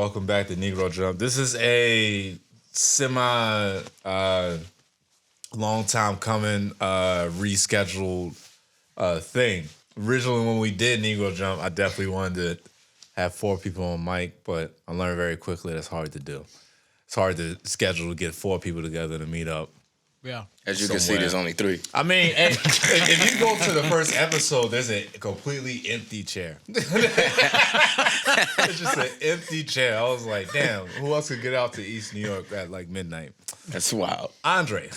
Welcome back to Negro Jump. This is a semi long time coming rescheduled thing. Originally, when we did Negro Jump, I definitely wanted to have 4 people on mic, but I learned very quickly that's hard to do. It's hard to schedule to get 4 people together to meet up. Yeah. As you can see, there's only 3. I mean, if you go to the first episode, there's a completely empty chair. It's just an empty chair. I was like, damn, who else could get out to East New York at like midnight? That's wild. Andre.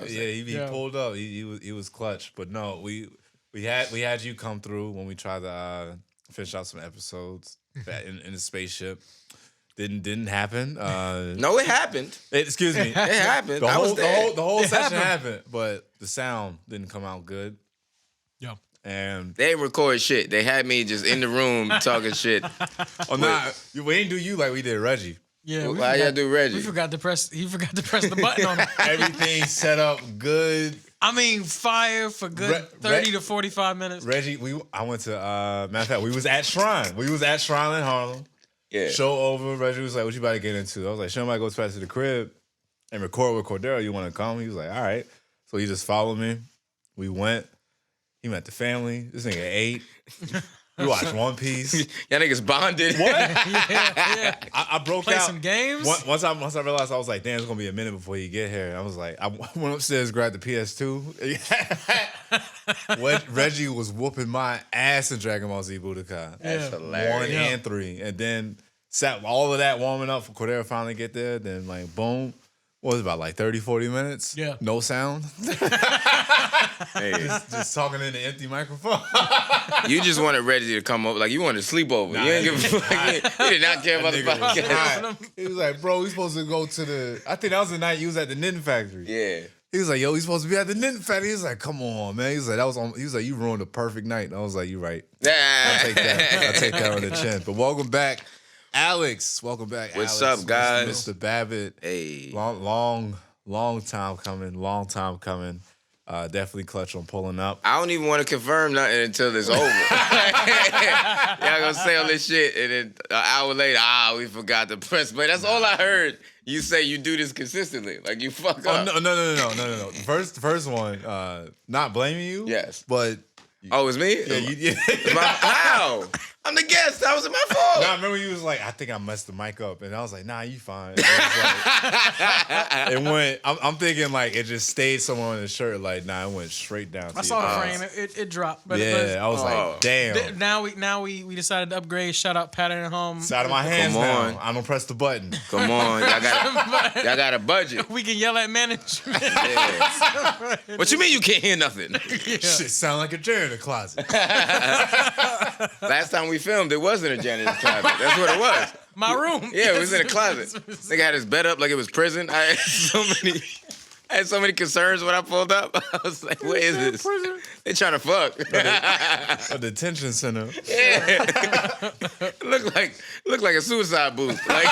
He pulled up. He was clutch. But no, we had you come through when we tried to finish out some episodes in the spaceship. Didn't happen. No, it happened. Excuse me. It happened. The I was there. whole session happened, but the sound didn't come out good. Yeah. And they didn't record shit. They had me just in the room talking shit. Oh, nah, we didn't do you like we did Reggie. Yeah. Why y'all do Reggie? He forgot to press the button on it. Everything set up good. I mean, fire for good 30 to 45 minutes. Reggie, I went to matter of fact, we was at Shrine. We was at Shrine in Harlem. Yeah. Show over. Reggie was like, "What you about to get into?" I was like, "Show might go past to the crib and record with Cordero. You want to come?" He was like, "All right." So he just followed me. We went. He met the family. This nigga ate. We watched One Piece. Y'all niggas bonded. What? Yeah. I broke Play out. some games. Once I realized, I was like, "Damn, it's gonna be a minute before you get here." I was like, I went upstairs, grabbed the PS2. Reggie was whooping my ass in Dragon Ball Z Budokai. That's hilarious. 1 and 3, and then sat all of that warming up for Cordero finally get there. Then like boom, what was it, about like 30, 40 minutes? Yeah, no sound. Hey. just talking in the empty microphone. You just wanted Reggie to come over, like you wanted to sleep over. Nah, you didn't give a fuck. You did not care about the podcast. He was like, "Bro, we supposed to go to the." I think that was the night you was at the knitting factory. Yeah. He was like, "Yo, we supposed to be at the knitting factory." He was like, "Come on, man." He was like, "That was on." He was like, "You ruined the perfect night." And I was like, "You right." I'll take that on the chin. But welcome back, Alex. Welcome back. What's Alex, up, guys? Mr. Babbit. Hey. Long time coming. Long time coming. Definitely clutch on pulling up. I don't even want to confirm nothing until it's over. Y'all gonna say all this shit, and then an hour later, we forgot to press. But that's all I heard. You say you do this consistently, like you fuck up. Oh, no. First one, not blaming you. Yes, but oh, it's me. Yeah, how? I'm the guest. That wasn't my fault. Nah, I remember you was like, "I think I messed the mic up," and I was like, "Nah, you fine." It went. I'm thinking like it just stayed somewhere on the shirt. Like, nah, it went straight down. I saw the frame. It dropped. But I was like, "Damn." Now we decided to upgrade. Shout out Pattern at Home. It's out of my hands now. I don't press the button. Come on, y'all got a budget. We can yell at management. Yeah. What you mean you can't hear nothing? Yeah. Shit sound like a janitor closet. Last time we filmed, it wasn't a janitor's closet. That's what it was. My room. Yeah, it was in a closet. Nigga had his bed up like it was prison. I had so many concerns when I pulled up. I was like, "What is this? They trying to fuck." A detention center. Yeah. Look like a suicide booth. Like,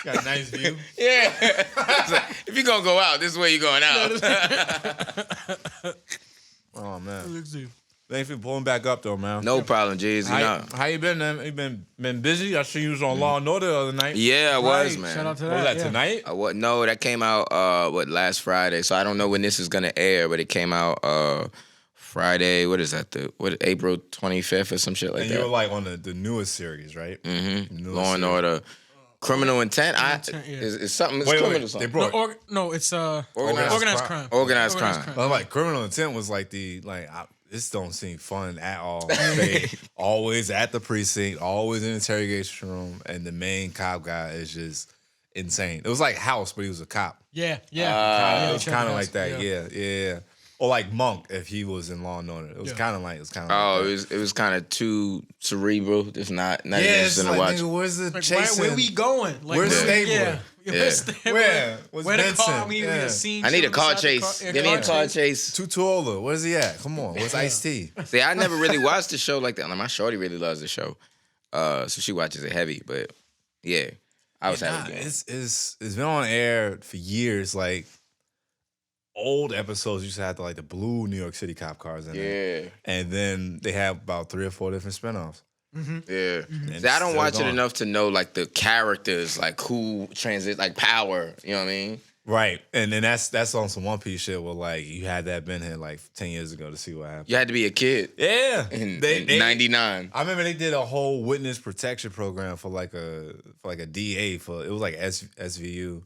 got a nice view. Yeah. Like, if you gonna go out, this is where you going out. Oh man. Thanks for pulling back up though, man. No problem, G's. How you been, man? You been busy? I seen you was on Law and Order the other night. Yeah, I was, man. Shout out to that. What was that, tonight? No, that came out last Friday. So I don't know when this is gonna air, but it came out Friday. What is that? April 25th or some shit like that. And you were like on the newest series, right? Mm-hmm. Law and Order. Criminal Intent. It's something. It's criminal. Wait. Something. They brought it's organized crime. Organized crime. I'm like Criminal Intent was like this don't seem fun at all. They always at the precinct, always in the interrogation room, and the main cop guy is just insane. It was like House, but he was a cop. Yeah. It was kind of like that. Yeah. Or like Monk if he was in Law and Order. It was kind of like. It was kind of too cerebral. It's not yeah, interesting to watch. Nigga, where's the chasing? Where we going? Like, where's Stabler? Where the car? Vincent? I need a car chase. Give me a car chase. Tutuola, where's he at? Come on, where's Ice-T? See, I never really watched the show like that. Like, my shorty really loves the show, so she watches it heavy. But yeah, I was happy. It's been on air for years. Like old episodes used to have the blue New York City cop cars in it. And then they have about 3 or 4 different spinoffs. Yeah. See, I don't watch it enough to know like the characters, like who transit, like Power. You know what I mean? Right. And then that's on some One Piece shit where like you had that been here like 10 years ago to see what happened. You had to be a kid. Yeah. In 99. I remember they did a whole witness protection program for like a DA for it was like SVU.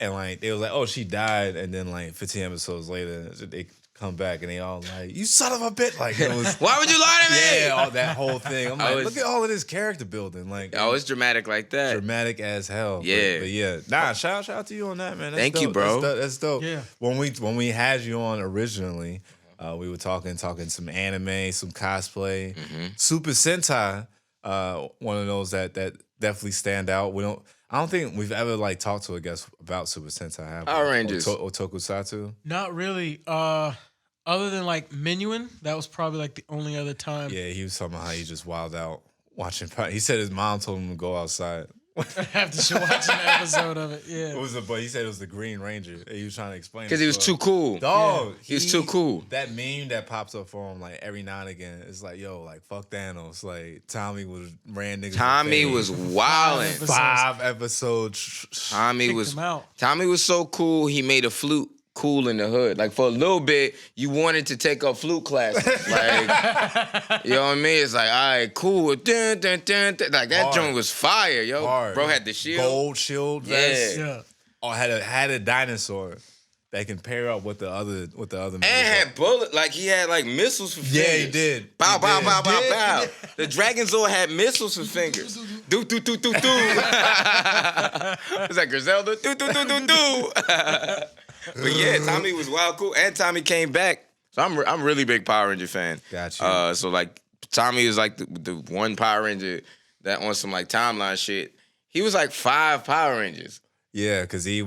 And like they was like, oh, she died, and then like 15 episodes later, they come back and they all like, you son of a bitch. Like it was Why would you lie to me? Yeah, all that whole thing. I'm like, look at all of this character building. Like it's dramatic like that. Dramatic as hell. Yeah. But yeah. Nah, shout out to you on that, man. That's Thank dope. you, bro. That's dope. Yeah. When we had you on originally, we were talking some anime, some cosplay. Super Sentai, one of those that definitely stand out. I don't think we've ever like talked to a guest about Super Sentai. Have we? Power Rangers. Or Tokusatsu. Not really. Other than like Minuin, that was probably like the only other time. Yeah, he was talking about how he just wilded out watching. He said his mom told him to go outside. After watching an episode of it, yeah. But he said it was the Green Ranger. He was trying to explain because he was too cool. Dog, yeah. He was too cool. That meme that pops up for him like every now and again, it's like, yo, like fuck Thanos. Like Tommy ran niggas. Tommy was wildin'. 5 episodes. Tommy was so cool. He made a flute cool in the hood. Like for a little bit, you wanted to take up flute classes. Like, you know what I mean? It's like, all right, cool. Dun, dun, dun, dun. Like that joint was fire, yo. Hard. Bro had the shield, gold shield vest. Yeah. Oh, had a dinosaur that can pair up with the other. And had bullet. Like he had like missiles for fingers. Yeah, he did. Bow, bow, bow, bow, bow. The Dragon Zord had missiles for fingers. Do, do, do, do, do. It's like Griselda. Do, do, do, do, do. But yeah, Tommy was wild cool, and Tommy came back. So I'm really big Power Ranger fan. Gotcha. So like Tommy is like the one Power Ranger that on some like timeline shit. He was like 5 Power Rangers. Yeah, because he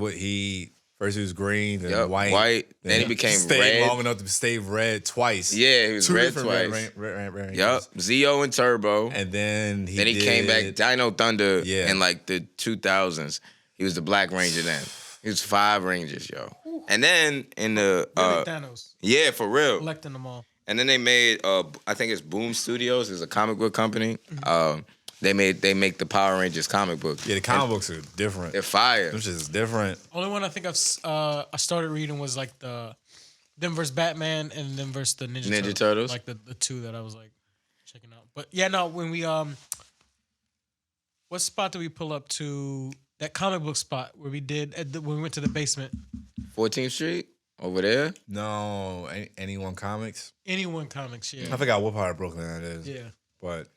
first he was green, then white, then he became stayed red. long enough to stay red twice. Yeah, he was 2 red different twice. Red Yep, Zeo and Turbo, and then he came back Dino Thunder Yeah. in like the 2000s. He was the Black Ranger then. He was 5 Rangers, yo. And then in the Thanos. Yeah, for real. Collecting them all. And then they made I think it's Boom Studios, is a comic book company. They make the Power Rangers comic book. Yeah, the comic books are different. They're fire. Which is different. Only one I think I started reading was like them versus Batman and them versus the Ninja Turtles. Like the 2 that I was like checking out. But yeah, no, when we what spot did we pull up to? That comic book spot where we when we went to the basement. 14th Street over there. No, Anyone Comics. Anyone Comics, yeah. I forgot what part of Brooklyn that is. Yeah, but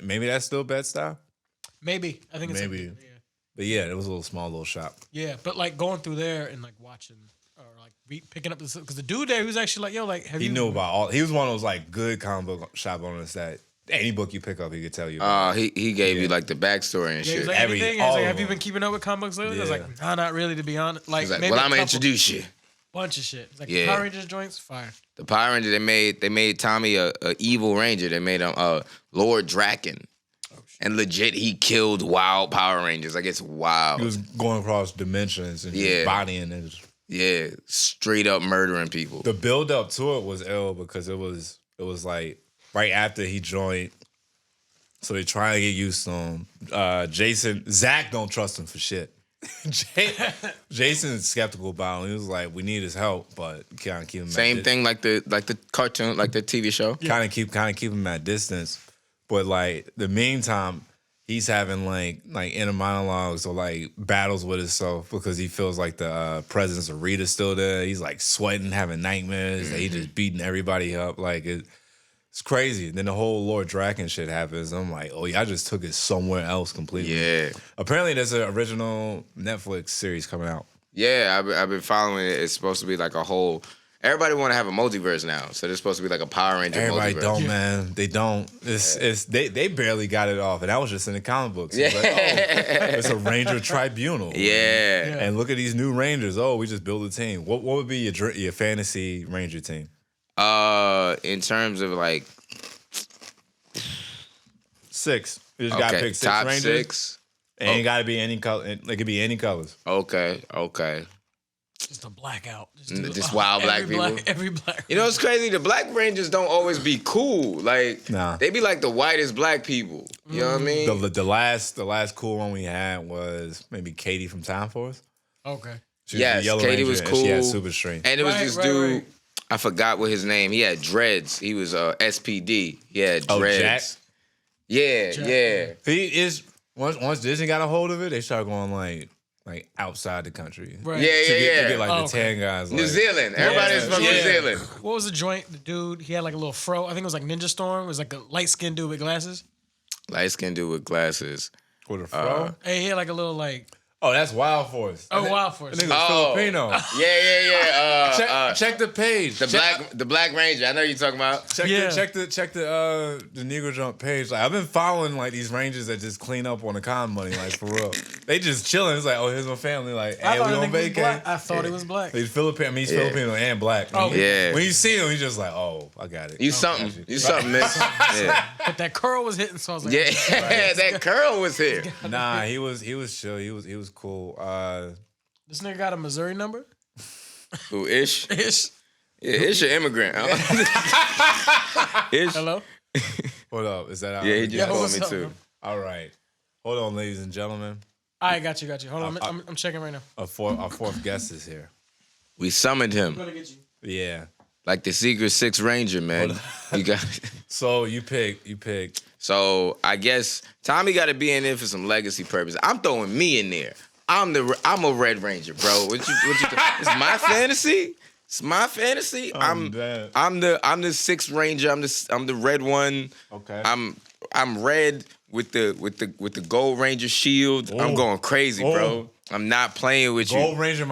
maybe that's still Bed-Stuy. Maybe I think it's maybe. yeah. But yeah, it was a little shop. Yeah, but like going through there and like watching or like picking up because the dude there he was actually like, yo, like He knew about all. He was one of those like good comic book shop owners that any book you pick up, he could tell you. He gave you like the backstory and shit. He's like, anything? He's like, have you been keeping up with comic books lately? I was like, nah, not really, to be honest. Like, like maybe well, I'm gonna introduce you. Bunch of shit. It's like Yeah. the Power Rangers joints, fire. The Power Ranger they made Tommy a evil ranger. They made him Lord Draken. And legit, he killed wild Power Rangers. Like it's wild. He was going across dimensions and just bodying and just, yeah, straight up murdering people. the build up to it was ill because it was like right after he joined. So they trying to get used to him. Zach don't trust him for shit. Jason's skeptical about him. He was like, we need his help, but kind of keep him Same thing like the cartoon, like the TV show. Kind of keep him at distance. But like the meantime, he's having like inner monologues or like battles with himself because he feels like the presence of Rita's still there. He's like sweating, having nightmares. That he just beating everybody up. Like it's crazy. Then the whole Lord Draken shit happens. I'm like, oh yeah, I just took it somewhere else completely. Yeah. Apparently, there's an original Netflix series coming out. Yeah, I've been following it. It's supposed to be like a whole. Everybody want to have a multiverse now, so there's supposed to be like a Power Ranger. Everybody multiverse. don't, man. They don't. They barely got it off, and that was just in the comic books. It's like, it's a Ranger tribunal. Yeah. And look at these new Rangers. Oh, we just built a team. What would be your fantasy Ranger team? In terms of like 6. You just gotta pick 6 top Rangers. 6. It ain't gotta be any color. It could be any colors. Okay. Just a blackout. Just wild black people. Every black. You know what's crazy? The Black Rangers don't always be cool. Like they be like the whitest black people. You know what I mean? The last cool one we had was maybe Katie from Time Force. Okay. Yes, Katie was cool. She had super strength. And it was this dude. I forgot what his name. He had dreads. He was SPD. He had dreads. Jack? Yeah. He is once Disney got a hold of it, they started going like outside the country. Right. Yeah. To get like the tan guys. New Zealand. Everybody's from New Zealand. What was the joint? The dude, he had like a little fro. I think it was like Ninja Storm. It was like a light-skinned dude with glasses. Light-skinned dude with glasses. With a fro? Hey, he had like a little like... Oh, that's Wild Force. Oh, Wild Force. That nigga's Filipino. Yeah. Check the page. The Black Ranger. I know you're talking about. Check the Negro Jump page. Like I've been following like these rangers that just clean up on the con money, like for real. They just chilling. It's like, oh, here's my family. Like, hey, we on vacation. I thought he was black. He's Filipino. I mean, he's Filipino and black. Oh, yeah. When you see him, he's just like, oh, I got it. You something, man. Yeah. But that curl was hitting, so I was like, that curl was here. Nah, he was chill. He was cool. This nigga got a Missouri number? Who, Ish? Ish. Yeah, Ish an immigrant. Ish. Hello? Hold up. Is that out? Yeah, he just called me up, too. man? All right. Hold on, ladies and gentlemen. All right, got you. Hold on, I'm checking right now. Our fourth guest is here. We summoned him. I'm gonna get you. Yeah. Like the Secret Six Ranger, man. You got. So you pick. So I guess Tommy got to be in there for some legacy purpose. I'm throwing me in there. I'm a Red Ranger, bro. What you it's my fantasy. It's my fantasy. I'm the Sixth Ranger. I'm the red one. Okay. I'm red with the Gold Ranger shield. I'm going crazy, bro. I'm not playing with you. Gold Ranger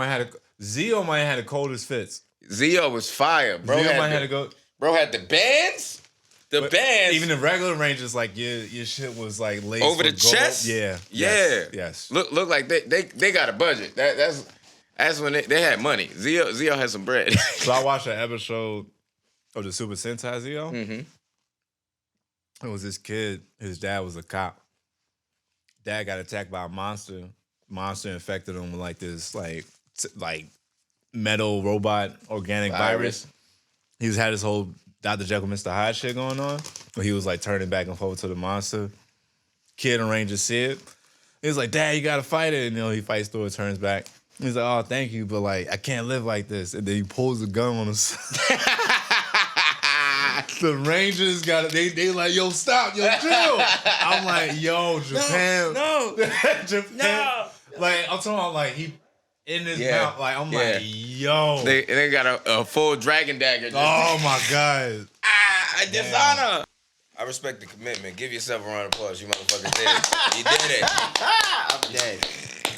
Zeo might have had the coldest fits. Zeo was fire, bro. Zeo might have to go. Bro had the bands. The bands. Even the regular Rangers, like your shit was like laced over the with gold. chest. Yeah. Yes. Look like they got a budget. That's when they had money. Zeo had some bread. So I watched an episode of the Super Sentai Zeo. Mm-hmm. It was this kid. His dad was a cop. Dad got attacked by a monster. Monster infected him with like this like metal robot organic virus. He's had his whole Dr. Jekyll, Mr. Hyde shit going on. But he was like turning back and forth to the monster. Kid and Ranger see it. He's like, Dad, you gotta fight it. And he fights through it, turns back. He's like, oh, thank you, but like I can't live like this. And then he pulls the gun on us. The Rangers got it. They like, yo, stop, yo, chill. I'm like, yo, Japan. No. Japan. No. Like, I'm talking about like he in his mouth. Like, I'm like, yo. They got a full dragon dagger. Oh my God. Dishonor. I respect the commitment. Give yourself a round of applause. You motherfuckers did it. You did it. I'm dead.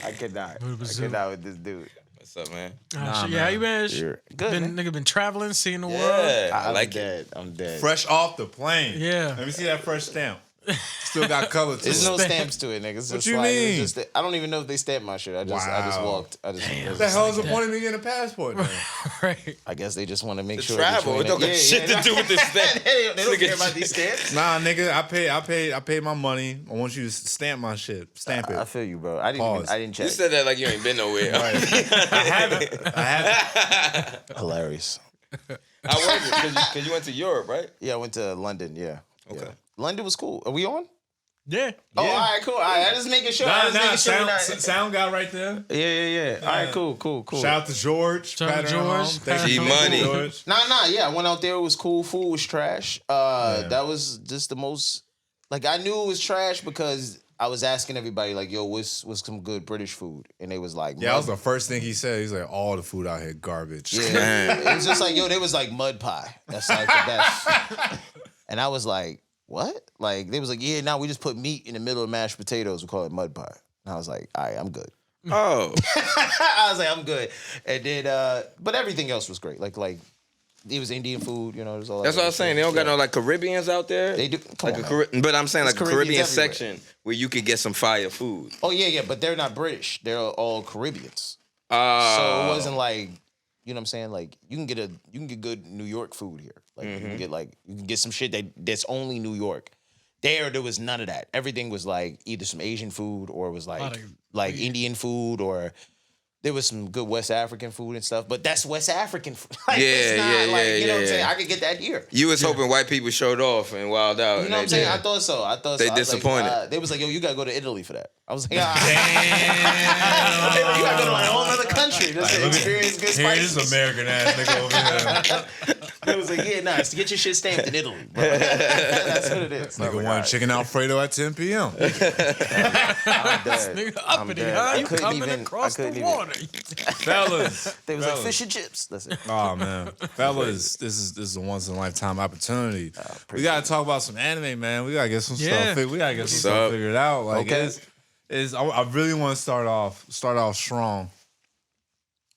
I could not with this dude. What's up, man? Yeah, how you been? Good, Nigga been traveling, seeing the world. I like it. I'm dead. Fresh off the plane. Yeah. Let me see that fresh stamp. Still got color to There's it. no stamps to it, niggas. What you mean? I don't even know if they stamped my shit. I just walked. What the hell is the point of me getting a passport then? Right. I guess they just want to make the sure. Travel. It don't got shit to do with this stamp. They don't care about these stamps. Nah, nigga, I paid my money. I want you to stamp my shit. Stamp it. I feel you, bro. I didn't check. You said that like you ain't been nowhere. Right. I haven't. Hilarious. I was because you went to Europe, right? Yeah, I went to London. Yeah. Okay. Yeah. London was cool. Are we on? Yeah. Oh, all right, cool. All right, I just making sure. Sound guy right there. Yeah. All right, cool. Shout out to George. Shout out to George. Thank you, money. George. Nah. Yeah, I went out there. It was cool. Food was trash. That was just the most. Like I knew it was trash because I was asking everybody like, "Yo, what's some good British food?" And they was like, "Yeah." That was the first thing he said. He's like, "All the food out here garbage." Yeah, it was just like, "Yo," they was like mud pie. That's like the best. And I was like, "What?" Like they was like, "Yeah, now we just put meat in the middle of mashed potatoes. We call it mud pie." And I was like, "All right, I'm good." Oh. I was like, "I'm good." And then, but everything else was great. Like it was Indian food, you know. There's all. That's what I was saying. They don't got no like Caribbeans out there. They do. Come on, but I'm saying like a Caribbean everywhere. section where you could get some fire food. Oh yeah, but they're not British. They're all Caribbeans. So it wasn't like, you know what I'm saying? Like you can get good New York food here. Like you can get some shit that's only New York. There was none of that. Everything was like either some Asian food or it was like Indian food or there was some good West African food and stuff, but that's West African food. Like, Yeah, it's not, yeah, like, yeah, you know what I'm yeah. saying? I could get that here. You was hoping white people showed off and wild out. You know what I'm saying? I thought so. They I was disappointed. Like, they was like, yo, you gotta go to Italy for that. I was like, damn. You gotta go to a whole other country just to experience good Here spices. is American ass nigga over here. They was like, yeah, nah, get your shit stamped in Italy, bro. That's what it is. Nigga want chicken Alfredo at 10 p.m. I'm dead. Nigga uppity, dead. huh? I You couldn't coming even- across I the couldn't even. water. Fellas. They was like Fellas. fish and chips. That's it. Oh man, fellas, this is a once in a lifetime opportunity. We gotta talk about some anime, man. We gotta get some Yeah. stuff. We gotta get some What's stuff up? figured out. Like, Okay. I really want to start off strong.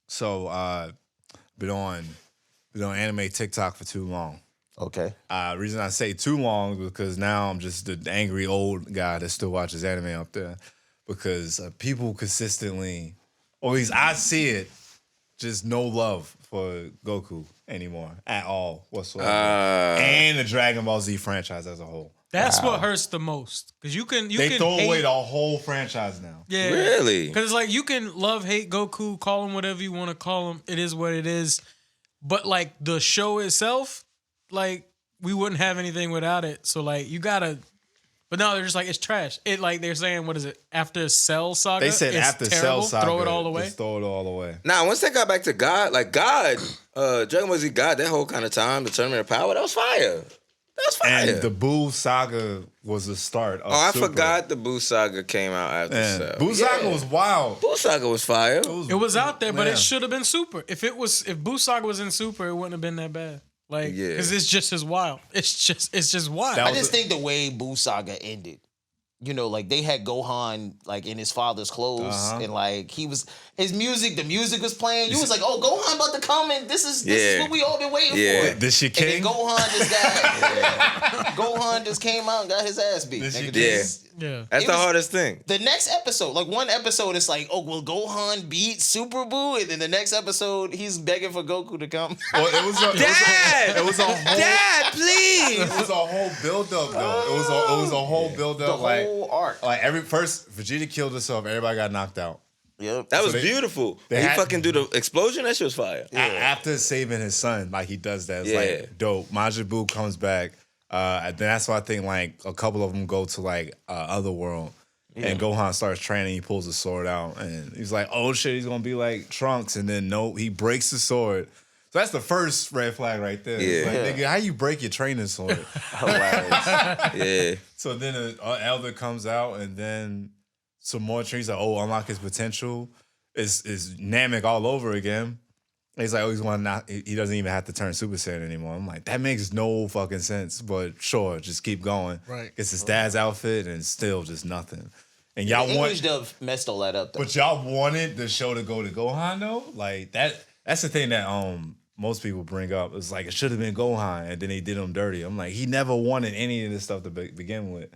So, been on anime TikTok for too long. Okay. Reason I say too long is because now I'm just the angry old guy that still watches anime out there. Because people consistently, or at least I see it, just no love for Goku anymore at all whatsoever, and the Dragon Ball Z franchise as a whole. That's what hurts the most. Because you can They throw hate, away the whole franchise now. Yeah. Really? Because it's like you can love, hate Goku, call him whatever you want to call him. It is what it is. But like the show itself, like we wouldn't have anything without it. So like you gotta. But no, they're just like it's trash. It like they're saying, what is it? After Cell Saga, They said it's after terrible. Cell Saga, Throw it all away. just throw it all away. Nah, once they got back to God, like God, Dragon Ball Z God, that whole kind of time, the Tournament of Power, that was fire. That was fire. And the Boo Saga was the start of I Super. forgot the Boo Saga came out after Man, Cell. Boo Saga was wild. Boo Saga was fire. It was out there, but Man. it should have been Super. If Boo Saga was in Super, it wouldn't have been that bad. Like, Yeah. because it's just as wild. It's just wild. That I was just think the way Boo Saga ended, you know, like they had Gohan like in his father's clothes, and like his music, the music was playing. You was like, oh, Gohan about to come, and this is Yeah. what we all been waiting Yeah. for. This your And then king? Gohan just Gohan just came out and got his ass beat. This Nigga, your this- yeah. That's It the was- hardest thing. The next episode, like one episode, it's like, oh, will Gohan beat Super Boo? And then the next episode, he's begging for Goku to come. Well, it was a whole Dad, please. It was a whole build up though. It was a whole build The up. Like whole arc. first Vegeta killed himself. Everybody got knocked out. Yep. That was they- beautiful. they When he had- fucking do the explosion, that shit was fire. After saving his son, like he does that. It's Yeah. like dope. Majin Buu comes back. And then that's why I think like a couple of them go to like Otherworld. And Gohan starts training. He pulls the sword out, and he's like, "Oh shit, he's gonna be like Trunks." And then no, he breaks the sword. So that's the first red flag right there. It's Yeah. like, nigga, how you break your training sword? Hilarious. Yeah. So then an elder comes out, and then some more trees like, "Oh, unlock his potential." Is Namek all over again? And he's like, "Oh, he's one not. He doesn't even have to turn Super Saiyan anymore." I'm like, that makes no fucking sense. But sure, just keep going. Right. It's his dad's outfit, and still just nothing. And The y'all English want, dub messed all that up, though. but y'all wanted the show to go to Gohan though. Like that. That's the thing that most people bring up. It's like it should have been Gohan, and then they did him dirty. I'm like, he never wanted any of this stuff to begin with.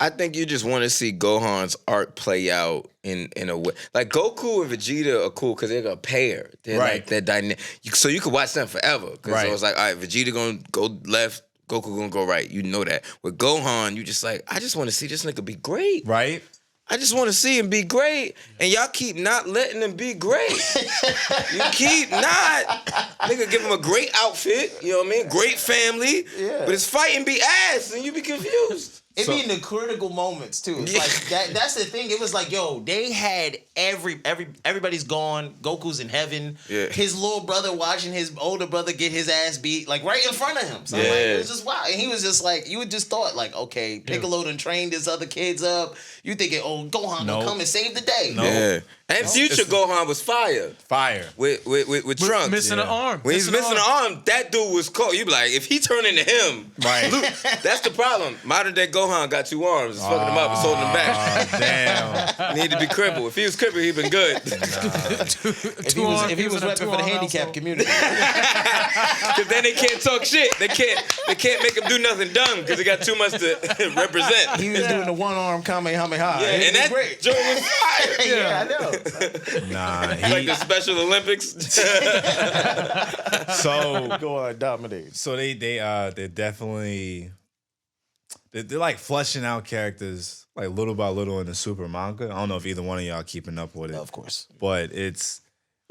I think you just want to see Gohan's arc play out in a way. Like Goku and Vegeta are cool because they're a pair. They're Right. like they're dynamic. So you could watch them forever. Because Right. it was like, all right, Vegeta gonna go left, Goku gonna go right. You know that. With Gohan, you just like, I just want to see this nigga be great. Right? I just want to see him be great. And y'all keep not letting him be great. You keep not. Nigga, give him a great outfit. You know what I mean? Great family. Yeah. But his fighting be ass and you be confused. It be in the critical moments too. It's like that's the thing. It was like, yo, they had everybody's gone. Goku's in heaven. Yeah. His little brother watching his older brother get his ass beat, like right in front of him. So Yeah. like, it was just wild. And he was just like, you would just thought like, okay, Piccolo done trained his other kids up. You thinking, oh, Gohan No. gonna come and save the day. No. Yeah. And Future Gohan was fire Fire. with Trunks. Missing an arm. When he's missing an arm, that dude was cold. You be like, if he turn into him, Right. that's the problem. Modern day Gohan got 2 arms. It's fucking him up. It's holding him back. Damn. Need to be crippled. If he was crippled, he'd been good. If he was repping for the handicapped community. Because then they can't talk shit. They can't make him do nothing dumb because he got too much to represent. He was doing the one arm Kamehameha. Yeah, It and was that great. joke was fire. Yeah, I know. Nah. Like the Special Olympics. So Go on, dominate. So they're definitely they're like fleshing out characters like little by little in the super manga. I don't know if either one of y'all keeping up with it. Of course. But it's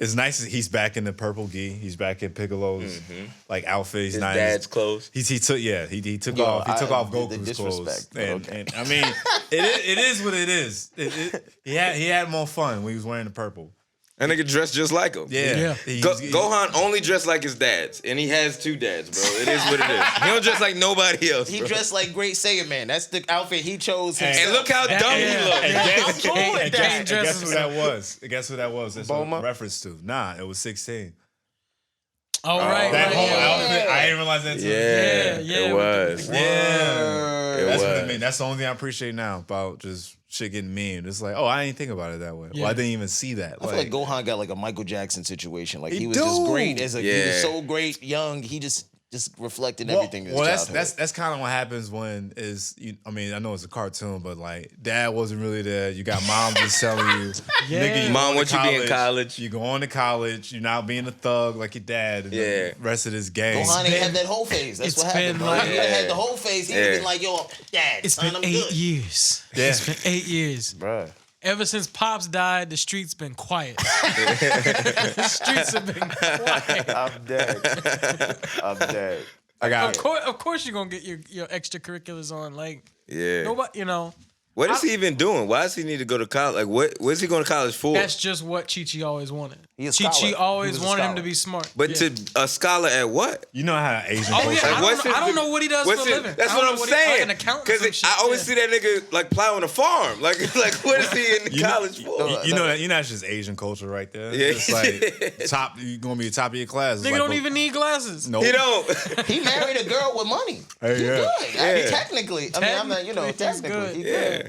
It's nice that he's back in the purple gi. He's back in Piccolo's like outfit. He's His nice. dad's clothes. He took off Goku's clothes. And I mean, it is what it is. He had more fun when he was wearing the purple. That nigga dressed just like him. Yeah. Gohan only dressed like his dads, and he has 2 dads, bro. It is what it is. He don't dress like nobody else. He bro. dressed like Great Saiyan Man. That's the outfit he chose himself. And look how dumb he looks. And Kane guess dresses who that was? Guess who that was? That's Bulma? a reference to. Nah, it was 16. Oh, right. That right, whole yeah. outfit, I didn't realize that too. Yeah, it was. Yeah. It That's what was. I mean. That's the only thing I appreciate now about just shit getting memed. It's like, oh, I didn't think about it that way. Yeah. Well, I didn't even see that. I feel like Gohan got like a Michael Jackson situation. Like he was do. just great as a he was Yeah. so great young. He just reflected everything in his childhood. that's kind of what happens when I mean, I know it's a cartoon, but like dad wasn't really there. You got mom just telling you, Yeah. nigga, you Mom going wants to you to be in college. You going to college. You're not being a thug like your dad. And the rest of this game. Gohan ain't had that whole phase. That's It's what happened. been Bro. like- He had the whole phase. He would have been like, yo, dad, It's son, been I'm 8 good. years. Yeah. It's been 8 years. Bruh. Ever since Pops died, the streets been quiet. The streets have been quiet. I'm dead. I'm dead. I got Of course you're gonna get your extracurriculars on. Like Yeah. nobody, What is he even doing? Why does he need to go to college? Like, what is he going to college for? that's just what Chi-Chi always wanted. He a Chi-Chi scholar. He always was a wanted him scholar. to be smart. But Yeah. to a scholar at what? You know how Asian Oh culture. yeah, Like, I don't know what he does for a living. That's I what don't I'm know saying. an accountant or some shit. I always Yeah. see that nigga like plowing a farm. Like what is he in You know- college for? You know that that's just Asian culture right there. Yeah. It's like top. You're gonna be top of your class. It's Nigga like, don't even need glasses. Nope. He don't. He married a girl with money. Hey, He yeah. good. I mean, Yeah. technically. I mean, I'm not, Technically, he's technically. good. He Yeah. good.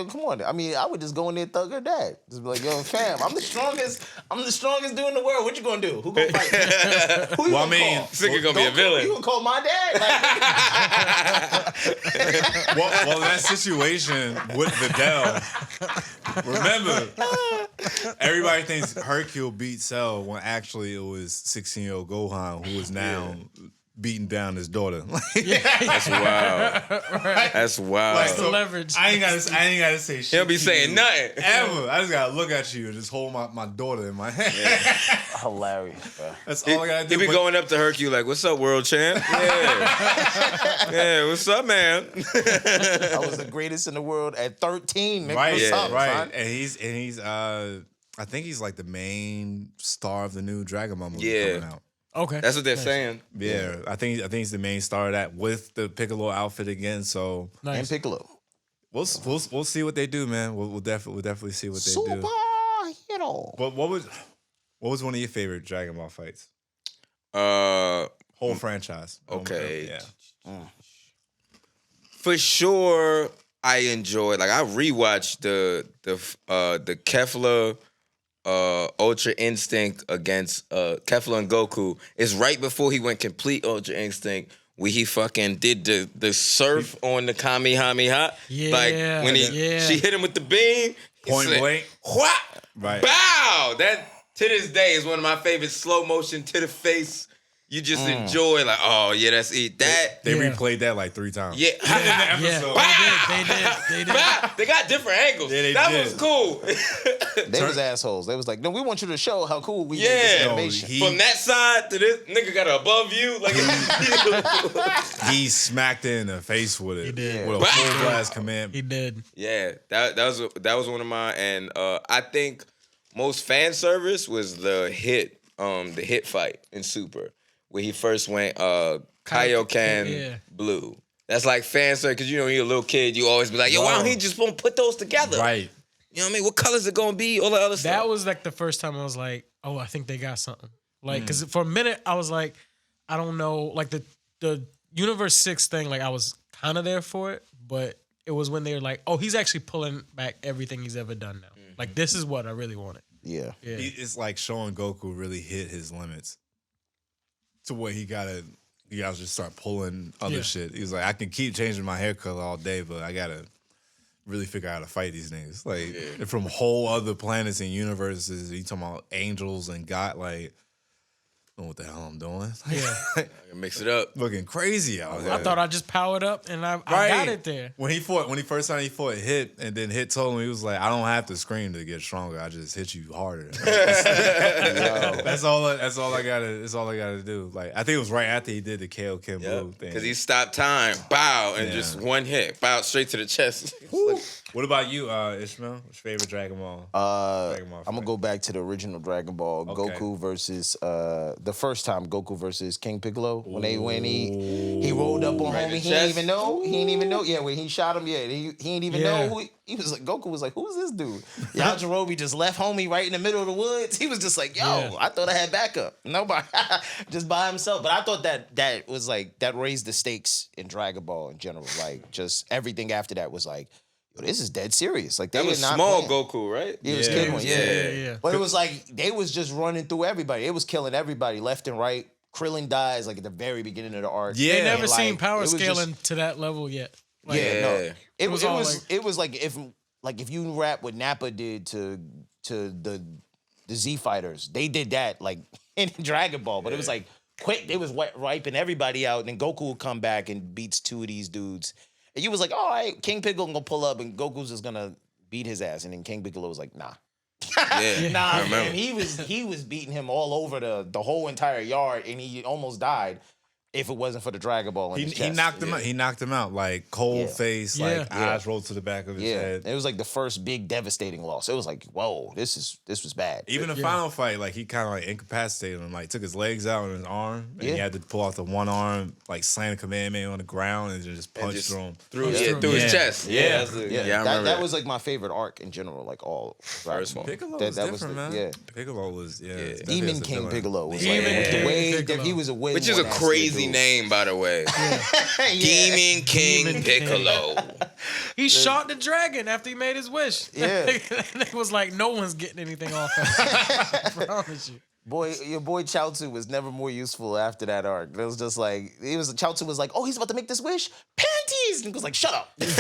Come on. I mean, I would just go in there and thug her dad. Just be like, yo, fam, I'm the strongest dude in the world. What you gonna do? Who gonna fight? Who you Well, I gonna mean, call? This nigga gonna be a Goku? villain. You gonna call my dad? Like, well, that situation with Videl. Remember, everybody thinks Hercule beat Cell when actually it was 16-year-old Gohan who is now beating down his daughter. That's wild. That's wild. Like, the leverage. I ain't gotta say shit. He don't be to saying you nothing. ever. I just gotta look at you and just hold my daughter in my hand. hilarious, bro. That's all I gotta do. He be But- going up to Hercule like, "What's up, world champ? Yeah, yeah. What's up, man? I was the greatest in the world at 13. Nigga. Right, What's up, right. son? And he's I think he's like the main star of the new Dragon Ball movie Yeah. coming out. Okay. That's what they're saying. Yeah, I think he's the main star of that with the Piccolo outfit again. So And nice. Piccolo. we'll see what they do, man. We'll definitely see what they do. Superhero. But what was one of your favorite Dragon Ball fights? Whole franchise. Okay. Yeah. For sure, I enjoyed. Like I rewatched the Kefla Ultra Instinct against Kefla and Goku. It's right before he went complete Ultra Instinct, where he fucking did the surf on the Kamehameha. Yeah, Like when she hit him with the beam, he Point said, blank. Whap! Right. Bow! That to this day is one of my favorite slow motion to the face. You just enjoy like, oh yeah, that's it. That They Yeah. replayed that like 3 times. yeah. Yeah, episode. they did. Bah! They got different angles. Yeah, they that did. was cool. They was assholes. They was like, no, we want you to show how cool we Yeah. made this No, animation. From that side to this nigga got an above you. Like He smacked it in the face with it. He did. With a full blast command. He did. yeah, that was one of mine, and I think most fan service was the hit fight in Super where he first went Kaioken yeah. Blue. That's like fan service because you're a little kid. You always be like, yo, why don't he just won't put those together? Right. You know what I mean? What colors it gonna be? All the other stuff. That was like the first time I was like, oh, I think they got something. Like, because for a minute I was like, I don't know, like the Universe 6 thing, like I was kind of there for it, but it was when they were like, oh, he's actually pulling back everything he's ever done now. Like, this is what I really wanted. Yeah. Yeah. It's like showing Goku really hit his limits to where you gotta just start pulling other Yeah. shit. He's like, I can keep changing my hair color all day, but I gotta really figure out how to fight these niggas. Like they're from whole other planets and universes. You talking about angels and God, like know what the hell I'm doing. Yeah. Mix it up. Looking crazy out there. I thought I just powered up and I got it there. When he first time he fought Hit, and then Hit told him, he was like, I don't have to scream to get stronger. I just hit you harder. That's all I gotta do. Like, I think it was right after he did the KO Kim Blue thing. Because he stopped time, bow, and just one hit. Bow straight to the chest. What about you, Ishmael? What's your favorite Dragon Ball? I'm gonna go back to the original Dragon Ball. Okay. Goku versus the first time Goku versus King Piccolo when he rolled up on homie. He didn't even know. Yeah, when he shot him, he didn't even know who he was. Like, Goku was like, "Who's this dude?" Yajirobe just left homie right in the middle of the woods. He was just like, "Yo, I thought I had backup. Nobody, just by himself." But I thought that was like that raised the stakes in Dragon Ball in general. Like, just everything after that was like, yo, this is dead serious. Like, that was not small playing. Goku, right? It was kid one. Yeah. But it was like they was just running through everybody. It was killing everybody left and right. Krillin dies like at the very beginning of the arc. Yeah. They never And, seen like, power it was scaling just- to that level yet. Like, It was was all like- it was like if you rap what Nappa did to the Z fighters, they did that like in Dragon Ball. But it was like quick. They was wiping everybody out, and then Goku would come back and beats two of these dudes. And you was like, all right, King Piccolo gonna pull up, and Goku's just gonna beat his ass. And then King Piccolo was like, nah. I remember. Man, he was beating him all over the whole entire yard, and he almost died if it wasn't for the Dragon Ball in his He chest. knocked him out. He knocked him out like cold face, like eyes rolled to the back of his head. It was like the first big devastating loss. It was like, whoa, this was bad. Even the final fight, like he kind of like incapacitated him, like took his legs out and his arm, and he had to pull out the one arm, like slam the Kamehameha on the ground and just punch through him. Through his chest. I remember that was like my favorite arc in general, like all Dragon Ball. Piccolo That was was different, like- man. yeah. Piccolo was Demon King Piccolo was Demon like King the way Piccolo. that he was a way Which is more a nastier crazy dude. name, by the way. Demon King Demon King. Piccolo. He shot the dragon after he made his wish. Yeah. It was like no one's getting anything off of it. I promise you. Boy, your boy Chaozu was never more useful after that arc. It was just like Chaozu was like, oh, he's about to make this wish, panties, and he was like, shut up. Everybody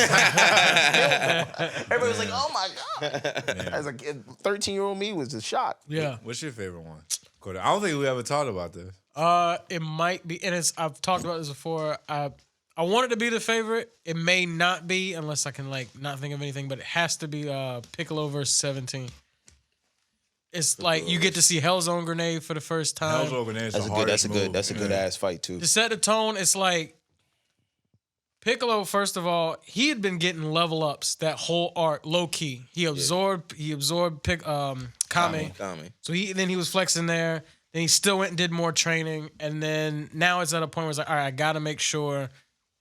was like, oh my god. As a kid, 13-year-old me was just shocked. Yeah. What's your favorite one? I don't think we ever talked about this. It might be, and I've talked about this before. I want it to be the favorite. It may not be unless I can like not think of anything, but it has to be Piccolo versus 17. It's like you get to see Hellzone Grenade for the first time. Hell's Grenade is the hardest move. That's a good ass fight too. To set the tone, it's like Piccolo. First of all, he had been getting level ups that whole arc, low key. He absorbed Kame. So he was flexing there. Then he still went and did more training, and then now it's at a point where it's like, all right, I gotta make sure.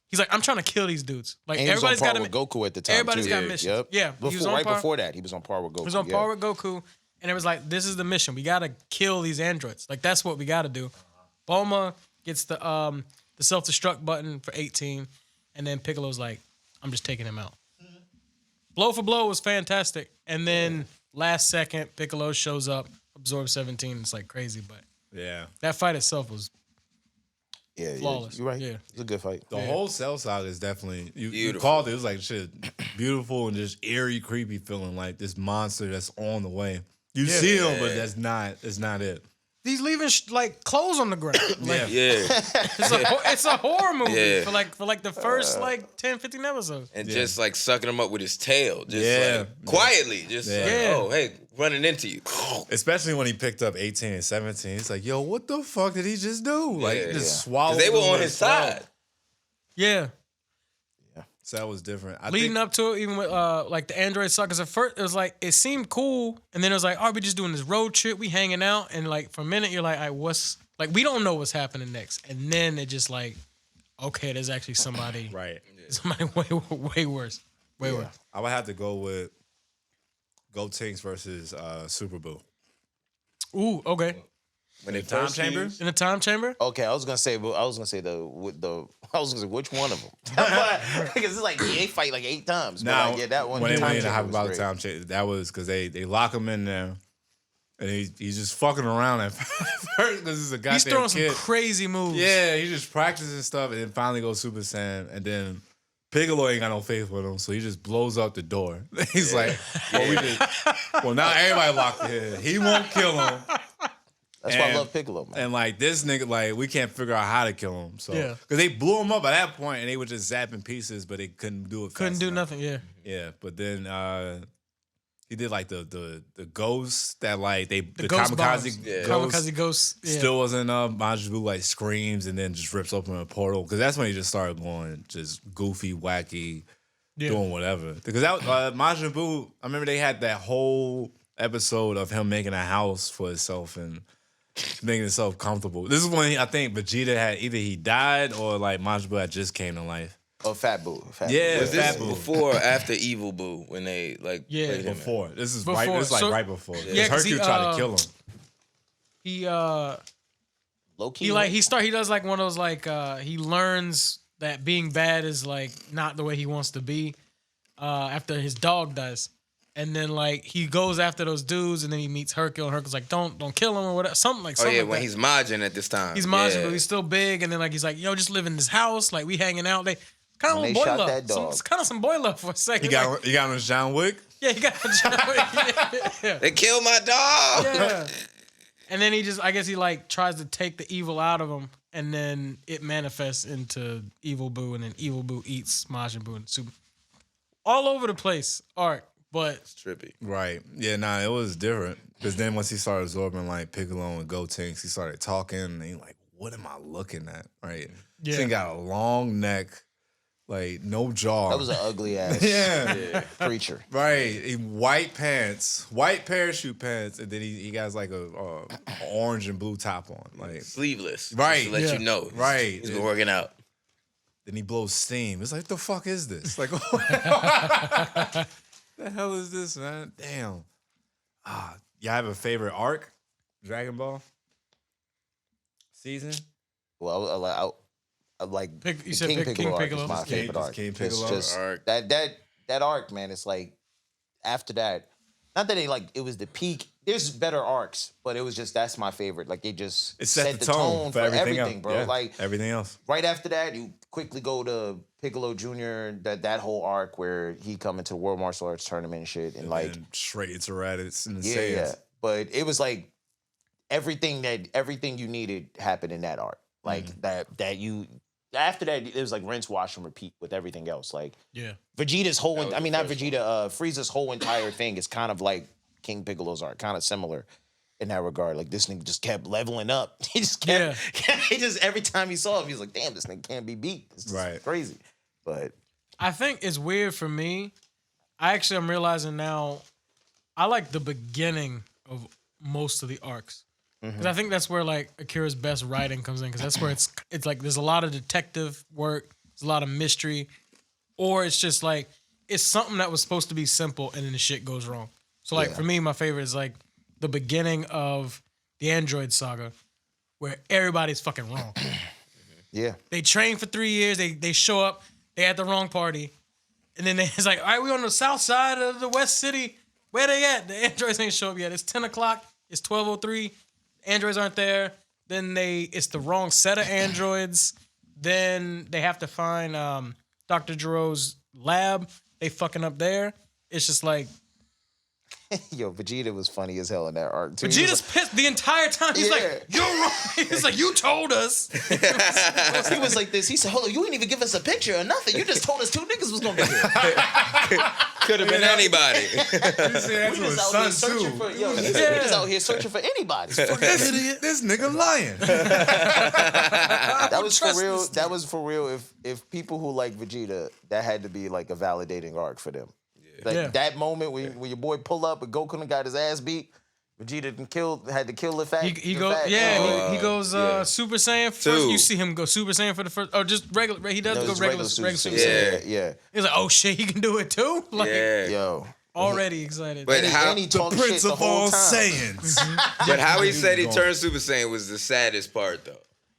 He's like, I'm trying to kill these dudes. Like And he was on everybody's par got with Goku at the time. Everybody's too. got missions. Yep. Yeah, he was on right par. before that, he was on par with Goku. He was on par with Goku, and it was like, this is the mission. We gotta kill these androids. Like that's what we gotta do. Bulma gets the self-destruct button for 18, and then Piccolo's like, I'm just taking him out. Blow for blow was fantastic, and then last second Piccolo shows up, absorbs 17. It's like crazy, but Yeah. that fight itself was flawless. You're right. Yeah. It was a good fight. The whole Cell Saga is definitely you Beautiful. called it. It was like shit, beautiful and just eerie, creepy feeling like this monster that's on the way. You see him, but that's not it. He's leaving like clothes on the ground. Like, Yeah. it's a horror movie Yeah. for like the first like 10, 15 episodes. And just like sucking him up with his tail. Just Yeah. like quietly. Just like, Yeah. oh, hey, running into you. Especially when he picked up 18 and 17. It's like, yo, what the fuck did he just do? Like, Yeah. just swallow. They were on his side. Yeah. So that was different. Leading up to it, even with like the Android suckers, at first it was like it seemed cool, and then it was like, oh, we just doing this road trip, we hanging out, and like for a minute you're like, all right, what's like we don't know what's happening next, and then it just like, okay, there's actually somebody, right. somebody way worse, way worse. I would have to go with Gotenks versus Super Boo. Ooh, okay, When they Time first chamber? used- in the time chamber. Okay, I was gonna say which one of them? Because it's like they fight like 8 times. But Now, like, that one. when they went in chamber to have was about great. time change, that was because they lock him in there, and he's just fucking around at first because he's a goddamn He's throwing kid. some crazy moves. Yeah, he's just practicing stuff, and then finally goes Super Saiyan, and then Piccolo ain't got no faith with him, so he just blows up the door. He's like, well, now everybody locked in. He won't kill him. That's why I love Piccolo, man. And like this nigga, like we can't figure out how to kill him. So Yeah. because they blew him up at that point, and they were just zapping pieces, but they couldn't do it. Couldn't fast do enough. nothing. Yeah. Yeah, but then he did like the ghosts that like the ghost kamikaze bombs. ghosts. Kamikaze ghosts. Yeah. Still wasn't enough. Majin Buu like screams and then just rips open a portal because that's when he just started going just goofy, wacky, doing whatever. Because that Majin Buu, I remember they had that whole episode of him making a house for himself and making himself comfortable. This is when I think Vegeta had either he died or like Majin Buu had just came to life. Oh, Fat Boo. Yeah, Was this Fat Buu. before or after Evil Boo when they like played him? Before. This is Before. right. This is like So- right before. Yeah, 'cause Hercule he, tried to kill him. He Low key. he does like one of those like he learns that being bad is like not the way he wants to be after his dog dies. And then like he goes after those dudes and then he meets Hercule and Hercule's like don't kill him or whatever. Something like Oh yeah, like when that. he's Majin at this time. He's Majin, yeah. but he's still big. And then like he's like, yo, just live in this house. Like we hanging out. They kind of When boy they shot love. that dog. It's kind of some boy love for a second. You Like, got him as John Wick. yeah, he got yeah. They killed my dog. Yeah. And then he just, I guess he like tries to take the evil out of him, and then it manifests into Evil Boo, and then Evil Boo eats Majin Buu and Super. All over the place arc, but It's trippy. Right. Yeah, nah, it was different. Because then once he started absorbing like Piccolo and Gotenks, he started talking and he like, what am I looking at? Right. Yeah. This thing got a long neck, like no jaw. That was an ugly ass yeah. creature. Right. White pants, white parachute pants, and then he got like a orange and blue top on. Like Sleeveless. Right. Just to let Yeah. you know. Right. He's been working out. Then he blows steam. It's like, the fuck is this? Like, the hell is this, man? Damn. Y'all have a favorite arc? Dragon Ball? Season? Well, I like You said King King Piccolo arc Piccolo? is my Just King- favorite just arc. King It's Piccolo just arc. that arc, man. It's like after that, not that it was the peak. There's better arcs, but it was just that's my favorite. Like it just It set the tone for everything, bro. Yeah, Like everything else. right after that, you quickly go to Piccolo Jr. That whole arc where he come into the World Martial Arts tournament and shit, and like And straight to Raditz and the yeah, Saiyans. yeah. But it was like everything you needed happened in that arc. Like that you after that it was like rinse, wash, and repeat with everything else. Like yeah. Vegeta's whole was I mean the not first Vegeta, Frieza's whole entire thing is kind of like King Piccolo's arc, kind of similar in that regard. Like this nigga just kept leveling up. He just kept he just every time he saw him, he was like, damn, this nigga can't be beat. It's just Right. crazy. But I think it's weird for me. I'm realizing now, I like the beginning of most of the arcs. Because I think that's where like Akira's best writing comes in. Because that's where it's like there's a lot of detective work, there's a lot of mystery, or it's just like it's something that was supposed to be simple and then the shit goes wrong. So like for me, my favorite is like the beginning of the Android Saga, where everybody's fucking wrong. yeah. They train for 3 years. They show up. They at the wrong party, and then it's like, all right, we on the south side of the West City. Where they at? The androids ain't show up yet. It's 10 o'clock. It's 12:03. Androids aren't there. Then it's the wrong set of androids. Then they have to find Dr. Giro's lab. They fucking up there. It's just like Yo, Vegeta was funny as hell in that arc too. He was Vegeta's pissed the entire time. He's Yeah. like, you're wrong. He's like, you told us. he was like this. He said, "Hold on, you didn't even give us a picture or nothing. You just told us two niggas was gonna be here. Could have been anybody. He said that We to his just out son here searching too. for yo. He said, we just out here searching for anybody." This nigga lying. That was for trust real. this That was for real. If people who like Vegeta, that had to be like a validating arc for them. Like Yeah. that moment when your boy pull up and Goku done got his ass beat, Vegeta had to kill the fat. He the goes, fat- he goes yeah. Super Saiyan first. Two. You see him go Super Saiyan for the first, or just regular. He does No, go it's regular Super Saiyan. Yeah. He's like, oh shit, he can do it too. Like Yeah. Yo. already excited. But And he, how and he The talked Prince shit the of whole all time. Saiyans. But how he said he Going. turned Super Saiyan was the saddest part, though.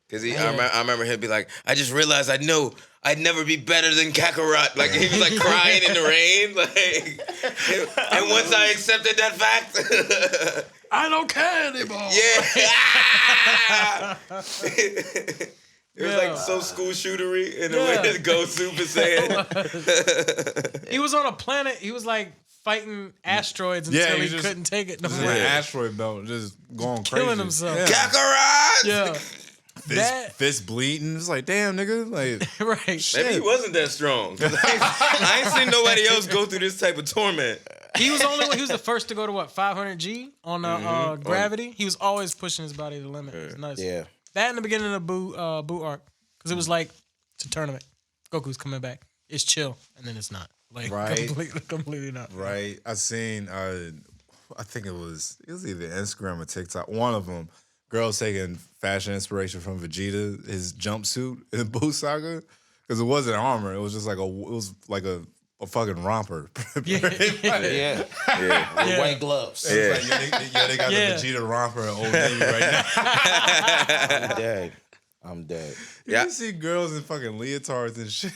Because I remember him be like, I just realized I know I'd never be better than Kakarot. Like, he was like crying in the rain. Like, and once I accepted that fact, I don't care anymore. yeah. It was like so school shootery in the way to go Super Saiyan. He was on a planet. He was like fighting asteroids until he couldn't take it no Just more. an asteroid belt, just going crazy. Killing himself. Yeah. Kakarot! Yeah. Fist bleeding. It's like, damn, nigga. Like, Right. Maybe he wasn't that strong. I ain't seen nobody else go through this type of torment. He was the first to go to 500 G on gravity. He was always pushing his body to the limit. It's nuts. Yeah. That in the beginning of Boo arc, because it was like it's a tournament. Goku's coming back. It's chill, and then it's not. Like Right. completely not. right. I seen, I think it was either Instagram or TikTok. One of them, girls taking fashion inspiration from Vegeta, his jumpsuit in Boo Saga, because it wasn't armor. It was just like a fucking romper. Yeah. With white gloves. They got the Vegeta romper at Old Navy right now. I'm dead. You see girls in fucking leotards and shit.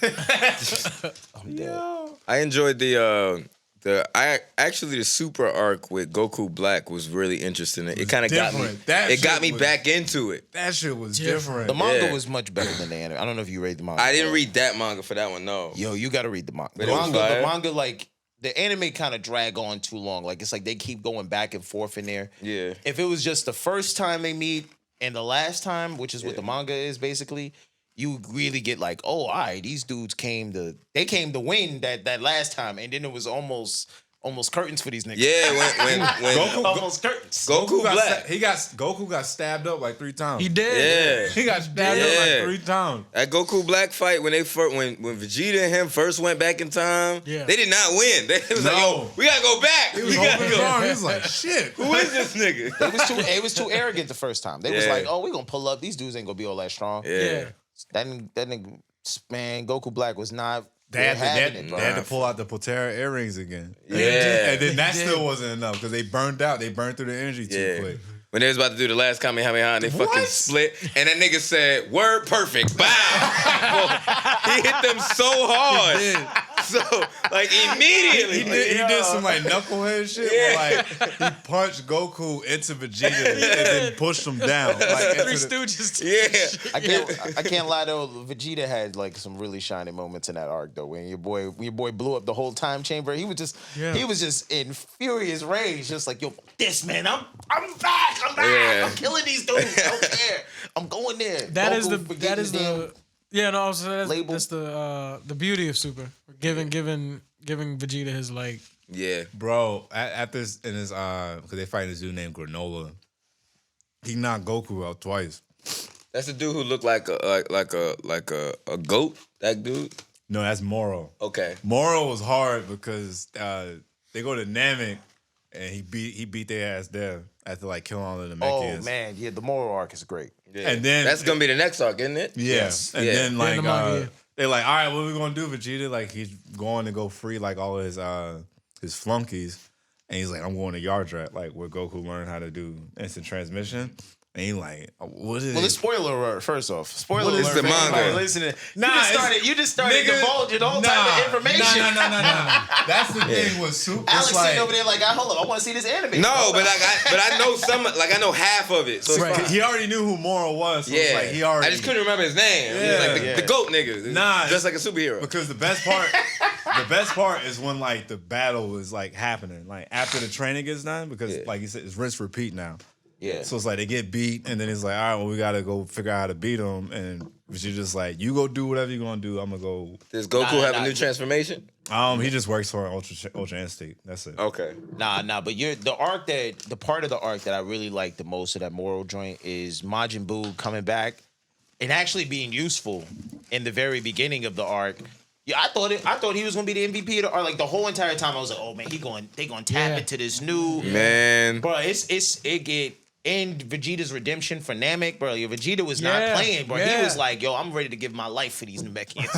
I'm dead. I enjoyed the super arc with Goku Black was really interesting. It kind of got me. It got me back into it. That shit was different. The manga was much better than the anime. I don't know if you read the manga. I didn't read that manga for that one. No. Yo, you got to read the manga. But The manga, like the anime, kind of drag on too long. Like it's like they keep going back and forth in there. Yeah. If it was just the first time they meet and the last time, which is what the manga is basically, you really get like, oh, all right, these dudes came to win that last time, and then it was almost curtains for these niggas. Yeah, when almost curtains. Goku Black. Goku got stabbed up like 3 times. He did. Yeah. He got stabbed up like 3 times. That Goku Black fight when Vegeta and him first went back in time, they did not win. They was like, yo, we gotta go back. He was holding his arm. He was like, shit. Who is this nigga? It was too arrogant the first time. They was like, oh, we gonna pull up. These dudes ain't gonna be all that strong. Yeah. That nigga, man, Goku Black was not. They had to pull out the Potera earrings again. Yeah. And then that still wasn't enough because they burned out. They burned through the energy too quick. When they was about to do the last Kamehameha, and they fucking split, and that nigga said, "Word perfect, bow." He hit them so hard, so like immediately. He did some like knucklehead shit. Where, like he punched Goku into Vegeta and then pushed him down. Like, Three Stooges. Yeah, I can't lie though. Vegeta had like some really shining moments in that arc though. When your boy blew up the whole time chamber, he was just in furious rage, just like, yo, this man, I'm back. I'm killing these dudes. I don't care. I'm going there. That's the beauty of Super. Giving Vegeta his like bro at this in his because they fight this dude named Granola. He knocked Goku out twice. that's the dude who looked like a goat. That dude. No, that's Moro. Okay. Moro was hard because they go to Namek and he beat their ass there after like killing all of the Namekians. Oh man, yeah, the moral arc is great. Yeah. And then that's gonna be the next arc, isn't it? Yeah. Yes. And then like manga, they're like, all right, what are we gonna do, Vegeta? Like he's going to go free like all of his flunkies, and he's like, I'm going to Yardrat, like where Goku learned how to do instant transmission. And he like, what is it? Well, the spoiler alert. First off, spoiler What alert. is the for manga? anybody listening. You just started nigga, divulging all type of information. No. That's the thing with Super. Alex It's like, sitting over there like, hold up, I want to see this anime. No, but I know I know half of it. So it's fine. he already knew who Moro was. So it's like he already. I just couldn't remember his name. He was like the goat nigga. Nah, just like a superhero. Because the best part is when like the battle is like happening, like after the training gets done. Because like you said, it's rinse repeat now. Yeah. So it's like they get beat, and then it's like, all right, well, we gotta go figure out how to beat them. And she's just like, you go do whatever you're gonna do. I'm gonna go. Does Goku have a new transformation? He just works for Ultra Instinct. That's it. Okay. Nah, but the part of the arc that I really like the most of that moral joint is Majin Buu coming back and actually being useful in the very beginning of the arc. Yeah, I thought he was gonna be the MVP of the arc. Like the whole entire time, I was like, oh man, they gonna tap into this new man. Bro, and Vegeta's redemption for Namek, bro. Vegeta was not playing, bro. He was like, yo, I'm ready to give my life for these Namekians.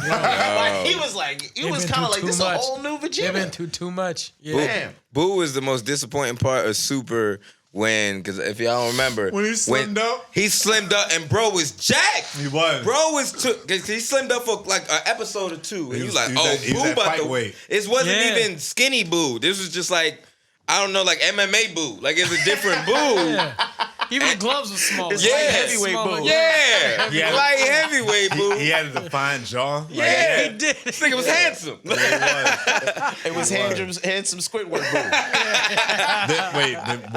Like, he was kind of like, this is a whole new Vegeta. They've been through too much. Yeah. Damn. Boo is the most disappointing part of Super because if y'all don't remember, When he slimmed up? He slimmed up and bro was jacked. He was. Bro was because he slimmed up for like an episode or two. And he was like, he was Boo at about fight to weight. It wasn't even skinny Boo. This was just like, I don't know, like MMA Boo. Like it's a different Boo. Even the gloves were small. Yeah, heavyweight Smaller. boo. Yeah, Yeah. light heavyweight, boo. He had a defined jaw. Like, Yeah. He did. This nigga was handsome. it was. It was handsome Squidward boo.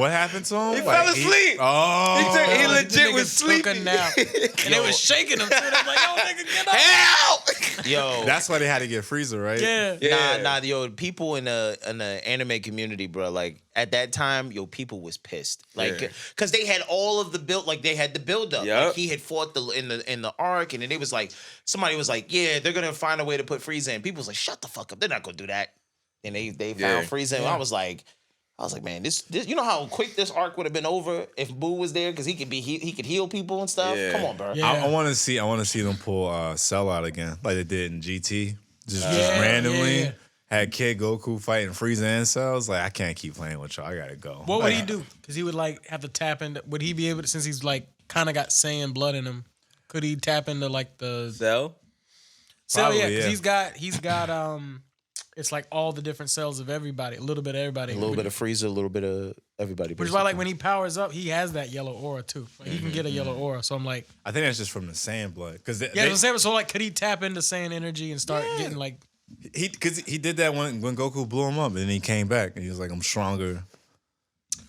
What happened to him? He fell asleep. He The legit nigga was took a sleeping. nap. And they was shaking him too. They was like, yo, nigga, get up. Help! Yo, That's why they had to get Frieza, right? Yeah. Yeah. Nah, yo, people in the anime community, bro, like at that time, yo, people was pissed, like, Yeah. cause they had all of the build, like they had the build up. Yup. Like, he had fought in the arc, and then it was like somebody was like, yeah, they're gonna find a way to put Frieza in. People was like, shut the fuck up, they're not gonna do that. And they Yeah. found Frieza, and I was like, man, this you know how quick this arc would have been over if Boo was there, because he could heal people and stuff. Yeah. Come on, bro. Yeah. I want to see them pull Cell out again, like they did in GT. Just Yeah, randomly yeah. had Kid Goku fighting Frieza and Cells. Like, I can't keep playing with y'all. I gotta go. What would Like, he do? Because he would like have to tap into. Would he be able to, since he's like kind of got Saiyan blood in him? Could he tap into like the So? cell? Probably, Yeah, because yeah. he's got it's like all the different cells of everybody, a little bit of everybody, A little bit of Frieza, a little bit of everybody. Which is why, like, when he powers up, he has that yellow aura too. Like, he can get a yellow aura. So I'm like, I think that's just from the Saiyan blood, because yeah, I'm saying, so like, could he tap into Saiyan energy and start getting like? he did that when Goku blew him up, and then he came back and he was like, I'm stronger.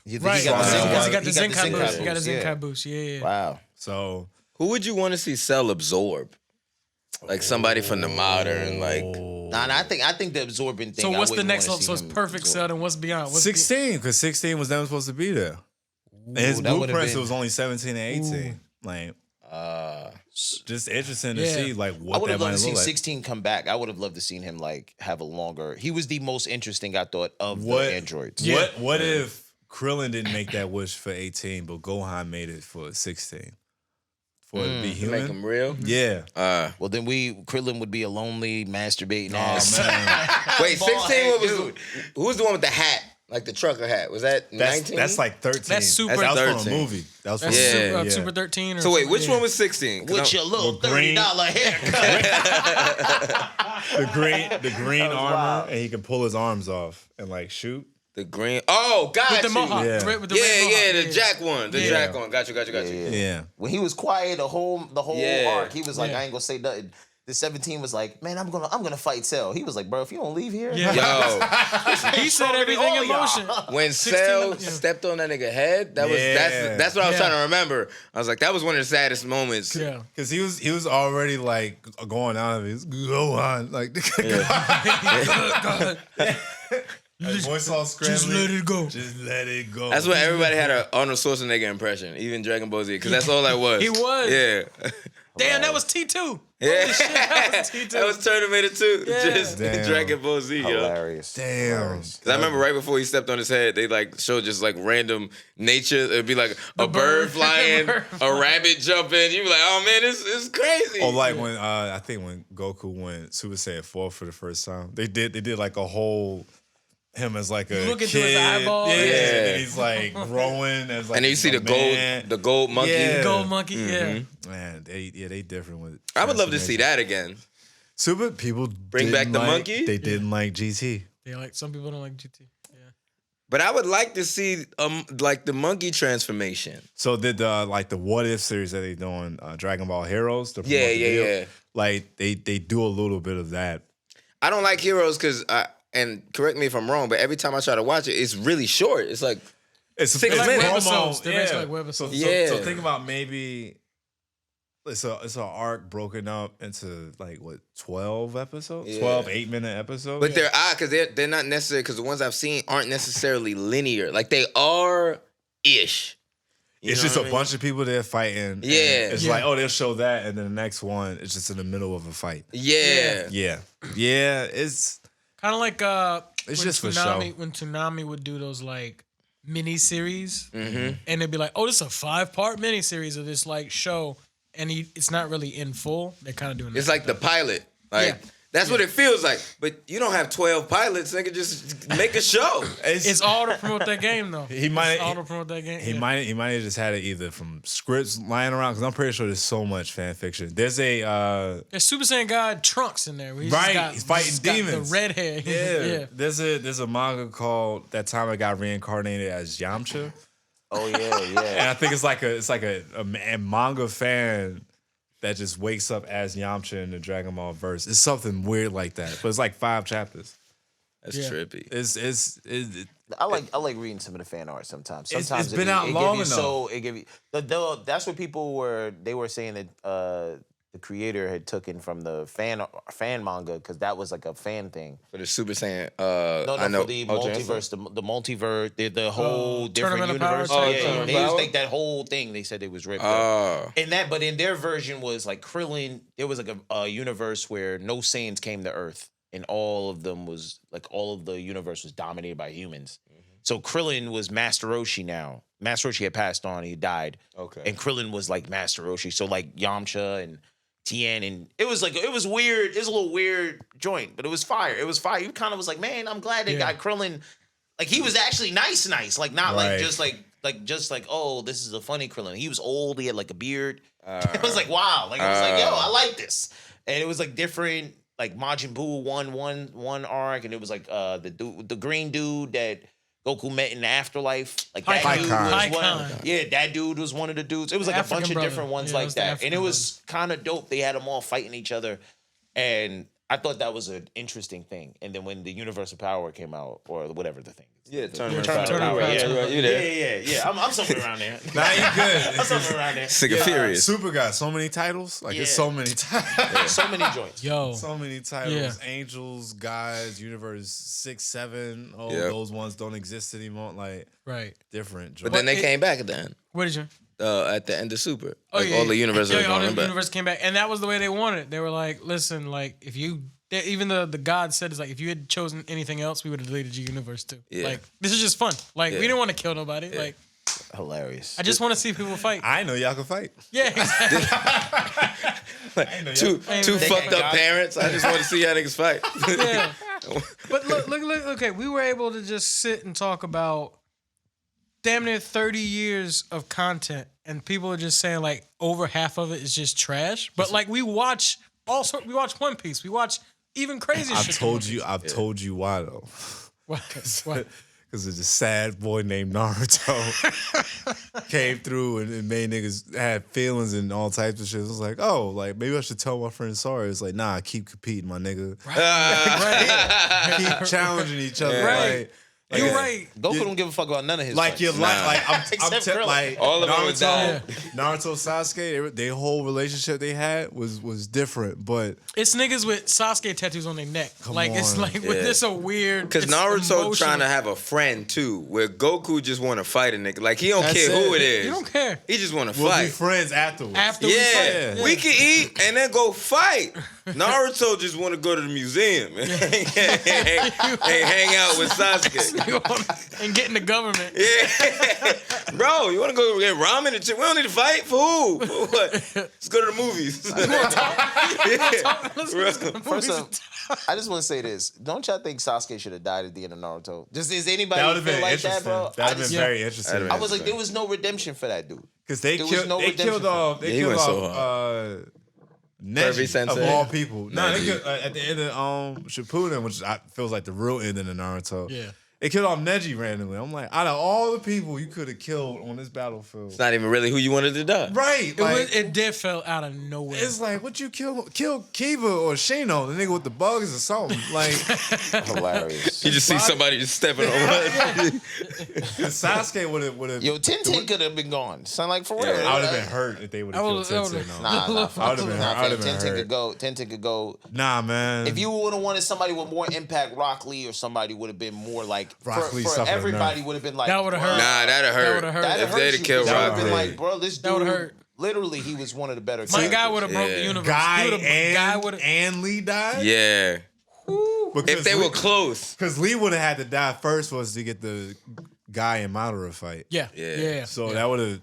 You think Right, he got the Because because Zenkai- he got the Zenkai boost. boost, He got a yeah. Zenkai boost. Yeah. Wow. So Who would you want to see Cell absorb? Like somebody from the modern, like Nah, I think the absorbing thing. So I what's the wouldn't next wanna level? see So it's him perfect absorb. cell, and what's beyond? What's 16, because 16 was never supposed to be there. In his that would've blueprints, been- it was only 17 and 18. Like, just interesting to Yeah. see like I what would that have might loved to look see like. 16 come back. I would have loved to seen him like have a longer. He was the most interesting, I thought, of What the androids. Yeah. What if Krillin didn't make that wish for 18, but Gohan made it for 16? For it to be make human? them real. Yeah. Well, then Krillin would be a lonely, masturbating ass. Wait, 16. What was Dude. who was the one with the hat, like the trucker hat? Was that 19? That's like 13. That's super That was from a 13. movie. That was from That's a Yeah. movie. Super 13 or So wait, something, which yeah. one was 16? 'Cause With your little Well, green- $30 haircut. The green armor, wild. and he can pull his arms off and like shoot. the green. Oh, got With the you. mohawk. Yeah. With the Yeah, red mohawk, yeah, the Jack one, the Yeah. Jack one. Got you. Yeah. When he was quiet the whole Yeah. arc, he was like, Yeah. I ain't gonna say nothing. The 17 was like, man, I'm gonna fight Cell. He was like, bro, if you don't leave here, Yeah. Yo, He said everything in motion. when 16, Cell yeah. stepped on that nigga head, that was Yeah. that's what I was Yeah. trying to remember. I was like, that was one of the saddest moments. Yeah. Because he was already like going out of his Gohan. Like, his voice all scrambling. Just let it go. Just let it go. That's what everybody had an Arnold Schwarzenegger impression, even Dragon Ball Z, because that's all that was. He was. Yeah. Damn, that was T2. Yeah. That was T2. That was Terminator 2. Yeah. Just Damn. Dragon Ball Z, yo. hilarious. Damn. Hilarious. Cause I remember right before he stepped on his head, they like showed just like random nature. It'd be like a bird bird. flying, Bird a rabbit jumping. You be like, oh man, this is crazy. Or like when I think when Goku went Super Saiyan 4 for the first time, they did like a whole him as like a look into kid. his eyeball. Yeah. Yeah. And then he's like growing as like and then you see a the man. gold monkey. Yeah. Gold monkey, yeah. Man, they different with. I would love to see transformation. that again. Super people Bring back didn't the like- monkey? They didn't like GT. Yeah, like some people don't like GT. Yeah. But I would like to see like the monkey transformation. So did the like the What If series that they doing Dragon Ball Heroes? to promote Yeah, the yeah, deal? yeah. Like they do a little bit of that. I don't like Heroes because and correct me if I'm wrong, but every time I try to watch it, it's really short. It's like It's 6 it's minutes. webisodes. They're yeah. basically like webisodes. So Yeah. think about maybe it's an arc broken up into like what 12 episodes, Yeah. 12 8-minute episodes. But they're odd because they're not necessarily because the ones I've seen aren't necessarily linear. Like they are ish. You it's know just what a I mean? bunch of people there fighting. and Yeah. it's Yeah. like oh they'll show that, and then the next one it's just in the middle of a fight. Yeah. Yeah. It's Kind of like It's when just for show. When Toonami would do those like mini series, Mm-hmm. and they'd be like, "Oh, this is a 5-part mini series of this like show," and it's not really in full. They're kind of doing. It's that. like the pilot. Like Yeah. that's what it feels like. But you don't have 12 pilots. Nigga, just make a show. It's all to promote that game, though. He might- It's all to promote that game. He yeah. might have just had it either from scripts lying around because I'm pretty sure there's so much fan fiction. There's a There's Super Saiyan God Trunks in there. Where he's Right, just got, he's fighting just got demons. The red hair. yeah, yeah. there's a manga called That Time I Got Reincarnated as Yamcha. Oh yeah, And yeah. I think it's like a manga fan that just wakes up as Yamcha in the Dragon Ball verse. It's something weird like that, but it's like 5 chapters. That's Yeah. trippy. I like reading some of the fan art sometimes. It's Sometimes been out long enough. It give you that's what people were saying that the creator had taken from the fan manga because that was like a fan thing. For the Super Saiyan, No, I know. for the Ultra multiverse, the multiverse, the whole different Tournament of Power universe. type Oh, thing? Tournament of They Power? think that whole thing. They said it was ripped up. Oh, And that, but in their version was like Krillin. There was like a universe where no Saiyans came to Earth, and all of them was like all of the universe was dominated by humans. So Krillin was Master Roshi now. Master Roshi had passed on; he died. okay. And Krillin was like Master Roshi. So like Yamcha and Tien, and it was weird. It was a little weird joint, but it was fire. It was fire. You kind of was like, man, I'm glad they got Krillin. Like he was actually nice, like not Right. like just like oh, this is a funny Krillin. He was old. He had like a beard. It was like wow. Like I was like yo, I like this. And it was like different. Like Majin Buu one arc, and it was like the green dude that Goku met in the afterlife. Like that dude was one. Yeah, that dude was one of the dudes. It was like African a bunch brother. of different ones Yeah, it like was the that, African and it was kind of dope. They had them all fighting each other, and I thought that was an interesting thing. And then when the Universal Power came out, or whatever the thing. Yeah, Tournament Tournament of of Power. Power. Yeah, you there. Yeah. I'm somewhere around there. Nah, you good. I'm somewhere around there. Sick of Furious. Super got so many titles. Like it's so many titles. So many joints. Yo, So many titles. Yeah. Angels, Gods, Universe 6, 7. Oh, Yep. those ones don't exist anymore. Like right. different. But then they came back at the end. What did you? At the end of Super. Like all the universes all are the going back. universe came back, and that was the way they wanted it. They were like, "Listen, like if you." Even the God said, "Is like if you had chosen anything else, we would have deleted your universe too. Yeah. Like this is just fun. Like Yeah. we didn't want to kill nobody. Yeah. Like Hilarious. I just want to see people fight. I know y'all can fight. Yeah, exactly. Two They fucked up parents. I just want to see how niggas fight. Yeah. But look. Okay, we were able to just sit and talk about damn near 30 years of content, and people are just saying like over half of it is just trash. But like we watch One Piece. We watch even crazier I've shit. told you why though. What? Because it's a sad boy named Naruto came through and made niggas had feelings and all types of shit. It was like, oh, like maybe I should tell my friend sorry. It's like, nah, keep competing, my nigga. Keep challenging each other. Right. Like, You're right. Goku don't give a fuck about none of his like fights. your life, like I'm Except Krillin. like All of them would die. Naruto, Sasuke, their whole relationship they had was different, but It's niggas with Sasuke tattoos on their neck. Like it's on. like with this a weird. Because it's Naruto emotional. trying to have a friend too, where Goku just want to fight a nigga. Like he don't That's care who it. it is. You don't care. He just want to we'll be fight. friends afterwards. After we Yeah, fight. we can eat and then go fight. Naruto just want to go to the museum and hang out with Sasuke. and get in the government. Yeah, bro, you want to go get ramen and shit? We don't need to fight for who? For what? Let's go to the movies. First off, I just want to say this. Don't y'all think Sasuke should have died at the end of Naruto? Just is anybody That would have feel been like interesting. that, bro? That would have been Yeah. very interesting. I was like, there was no redemption for that dude. Because they There was killed, no they redemption killed for him. off, they Yeah, he killed went so off Kirby Neji of Sensei. all people. No, they Neji. killed, at the end of Shippuden, which feels like the real ending of Naruto. Yeah. They killed off Neji randomly. I'm like, out of all the people you could have killed on this battlefield, It's not even really who you wanted to die. right? It did fell out of nowhere. It's like, what you kill Kiva or Shino, the nigga with the bugs or something. Like, Hilarious. You just see somebody just stepping on Sasuke would have. Yo, Tenten could have been gone. Sound like for real. Yeah. I would have been hurt if they would have killed Tensei. No. Nah, I would have been hurt. I would have been Tenten hurt. could go. Tenten could go. Nah, man. If you would have wanted somebody with more impact, Rock Lee or somebody would have been more like. Rock Lee for suffered everybody enough. would have been like. That would've bro, hurt. Nah, that'd hurt. That would've hurt. That'd If hurt they'd you, have killed because Rock I would've been Lee. like, bro, this That would've dude. hurt. Literally, he was one of the better. My characters. guy would have broke the Yeah. universe. Guy He and, would've- and Lee died? Yeah. Because If they were close. Because Lee would have had to die first was to get the Guy and Madara fight. Yeah. Yeah. Yeah. So that would have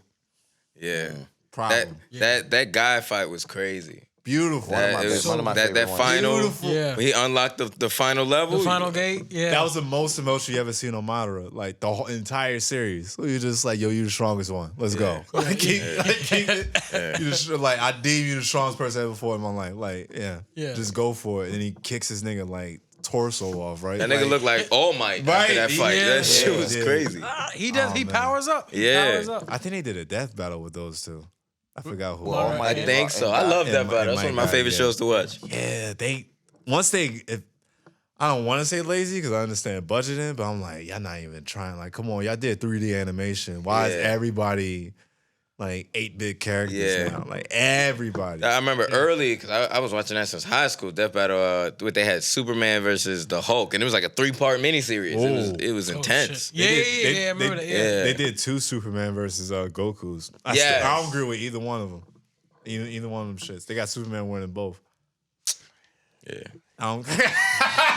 Yeah. problem. That guy fight was crazy. Beautiful. That, it was, one of my that favorite ones. final, Beautiful. Yeah. when he unlocked the final level. The final gate. Yeah. That was the most emotion you ever seen on Madara, like the whole entire series. So you're just like, yo, you're the strongest one. Let's go. Like, keep it. You just, like, I deem you the strongest person I ever fought in my life. Like, yeah, Yeah. just go for it. And he kicks this nigga like torso off, right? That nigga Like, looked like All Might Right, after that fight. yeah, That shit was yeah. crazy. He does. He man. powers up. He Yeah. powers up. I think they did a death battle with those two. I forgot who. Well, All I Might think so. I love that and battle. That's one of my Mike favorite Guy, shows to watch. Yeah, if I don't want to say lazy because I understand budgeting, but I'm like, y'all not even trying. Like, come on, y'all did 3D animation. Why is Yeah. everybody like 8-bit characters Yeah. now? Like everybody. I remember early because I was watching that since high school. Death Battle. What they had Superman versus the Hulk, and it was like a 3-part miniseries. It was Oh, intense. shit. Yeah, I remember that. Yeah. They did 2 Superman versus Goku's. Yes. I don't agree with either one of them. Either one of them shits. They got Superman winning both. Yeah. I don't.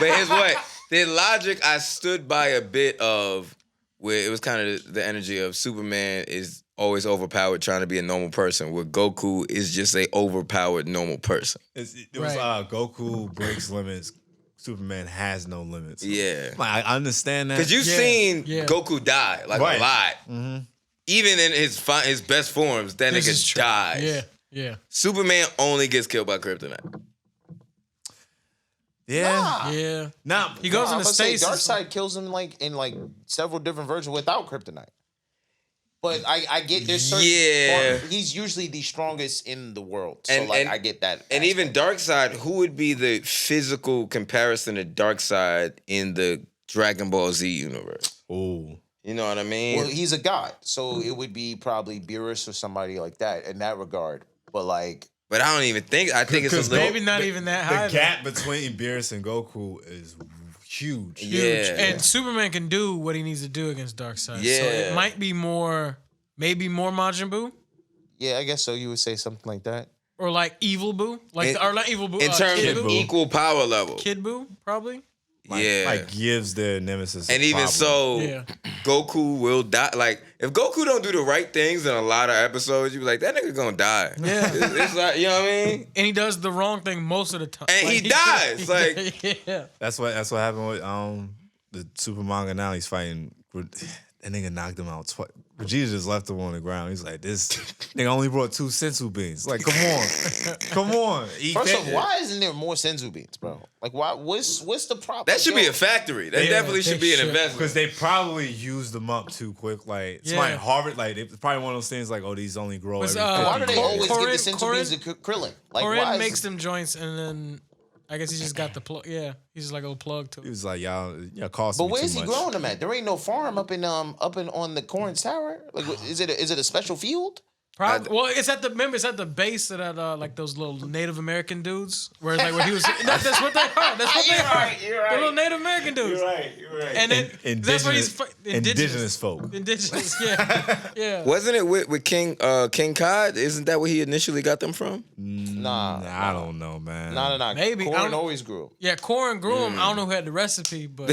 But here's what the logic I stood by a bit of, where it was kind of the energy of Superman is always overpowered trying to be a normal person, where Goku is just a overpowered normal person. It was Right. Goku breaks limits. Superman has no limits. Yeah. Like, I understand that. Because you've Yeah, seen yeah. Goku die like Right. a lot. Even in his best forms, that This is nigga true. dies. Yeah, yeah, Superman only gets killed by kryptonite. Yeah. yeah. Nah, He goes I into was gonna say stasis. Darkseid kills him in several different versions without kryptonite. But I get there's certain Yeah. he's usually the strongest in the world. So And- like and- I get that. And even Darkseid, who would be the physical comparison to Darkseid in the Dragon Ball Z universe? Oh. You know what I mean? well, he's a god, so it would be probably Beerus or somebody like that in that regard. But like But I don't even think. I think it's a 'Cause little. Maybe not even that high. The gap between Beerus and Goku is huge. Yeah. Huge. And Superman can do what he needs to do against Darkseid. So Yeah. it might be maybe more Majin Buu yeah, I guess so. You would say something like that. or like Evil Buu, or not Evil Buu. in terms Kid of Buu. equal power level. Kid Buu, probably. Yeah. Like gives their nemesis. a And even problem. so, Yeah. Goku will die. Like, if Goku don't do the right things in a lot of episodes, you be like, that nigga gonna die. Yeah. It's like, you know what I mean? And he does the wrong thing most of the time. And Like, he dies. Like, yeah. That's what happened with the Super Manga. Now he's fighting. That nigga knocked him out twice. Vegeta just left him on the ground. He's like, this nigga only brought 2 sensu beans. Like, come on, come on. First off, why isn't there more senzu beans, bro? Like, why? What's the problem? that should be a factory. That definitely should they be an should. investment. Because they probably used them up too quick. Like, somebody Yeah. Harvard, like, it's probably one of those things like, oh, these only grow Was, every 50 Why do they years. always Corin- give the senzu beans to Krillin? Like, why Corin is makes them joints, and then I guess he just got the plug. Yeah, he's just like a little plug to He it. was like, y'all cost But me where's too he much. growing them at? There ain't no farm up in on the Corn's Tower. Like, is it a special field? Probably, well, it's at the base of that like those little Native American dudes, where it's like where he was. That's what they are. That's what they are. You're right. The little Native American dudes. You're right. And then that's where he's indigenous folk. Indigenous, yeah, yeah. Wasn't it with King Cod? Isn't that where he initially got them from? Nah, I don't know, man. nah. Maybe. I Corn don't- always grew. Yeah, Corin grew him. I don't know who had the recipe, but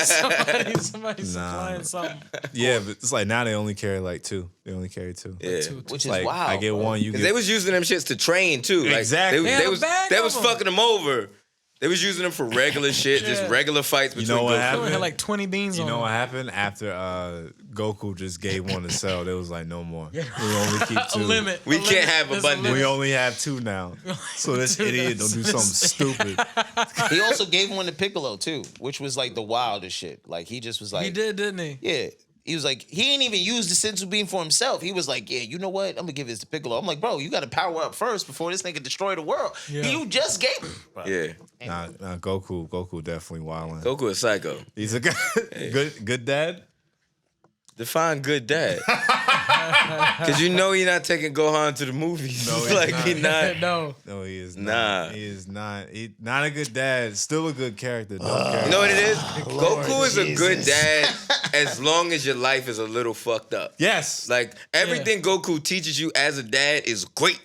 somebody supplying something. Yeah, but it's like now they only carry like 2. They only carry 2. Yeah. Which is Like, wild. I get bro. one, you Because get they was using them shits to train too. Like, Exactly. They, They had they a was bag they of was them. fucking them over. They was using them for regular shit, just Yeah. regular fights between know what Goku. happened? Corin had like 20 beans You on know him. what happened after Goku just gave one to Cell? They was like, no more. We only keep 2. A limit. We A can't limit. have There's a abundance. We limit. only have 2 now. So this idiot don't do something stupid. He also gave one to Piccolo too, which was like the wildest shit. Like he just was like, He did, didn't he? yeah. He was like, he ain't even used the sensu bean for himself. He was like, yeah, you know what? I'm gonna give this to Piccolo. I'm like, bro, you got to power up first before this nigga destroy the world. Yeah. You just gave him. Bro. Yeah, Nah, Goku definitely wilding. Goku is psycho. He's a good dad. Define good dad. Because you know you're not taking Gohan to the movies. No, he's like not. he not. No. No, he is Nah. not. He is not. He not a good dad. Still a good character. Don't care. You know what it is? Goku is a good dad as long as your life is a little fucked up. Yes. Like everything Goku teaches you as a dad is great.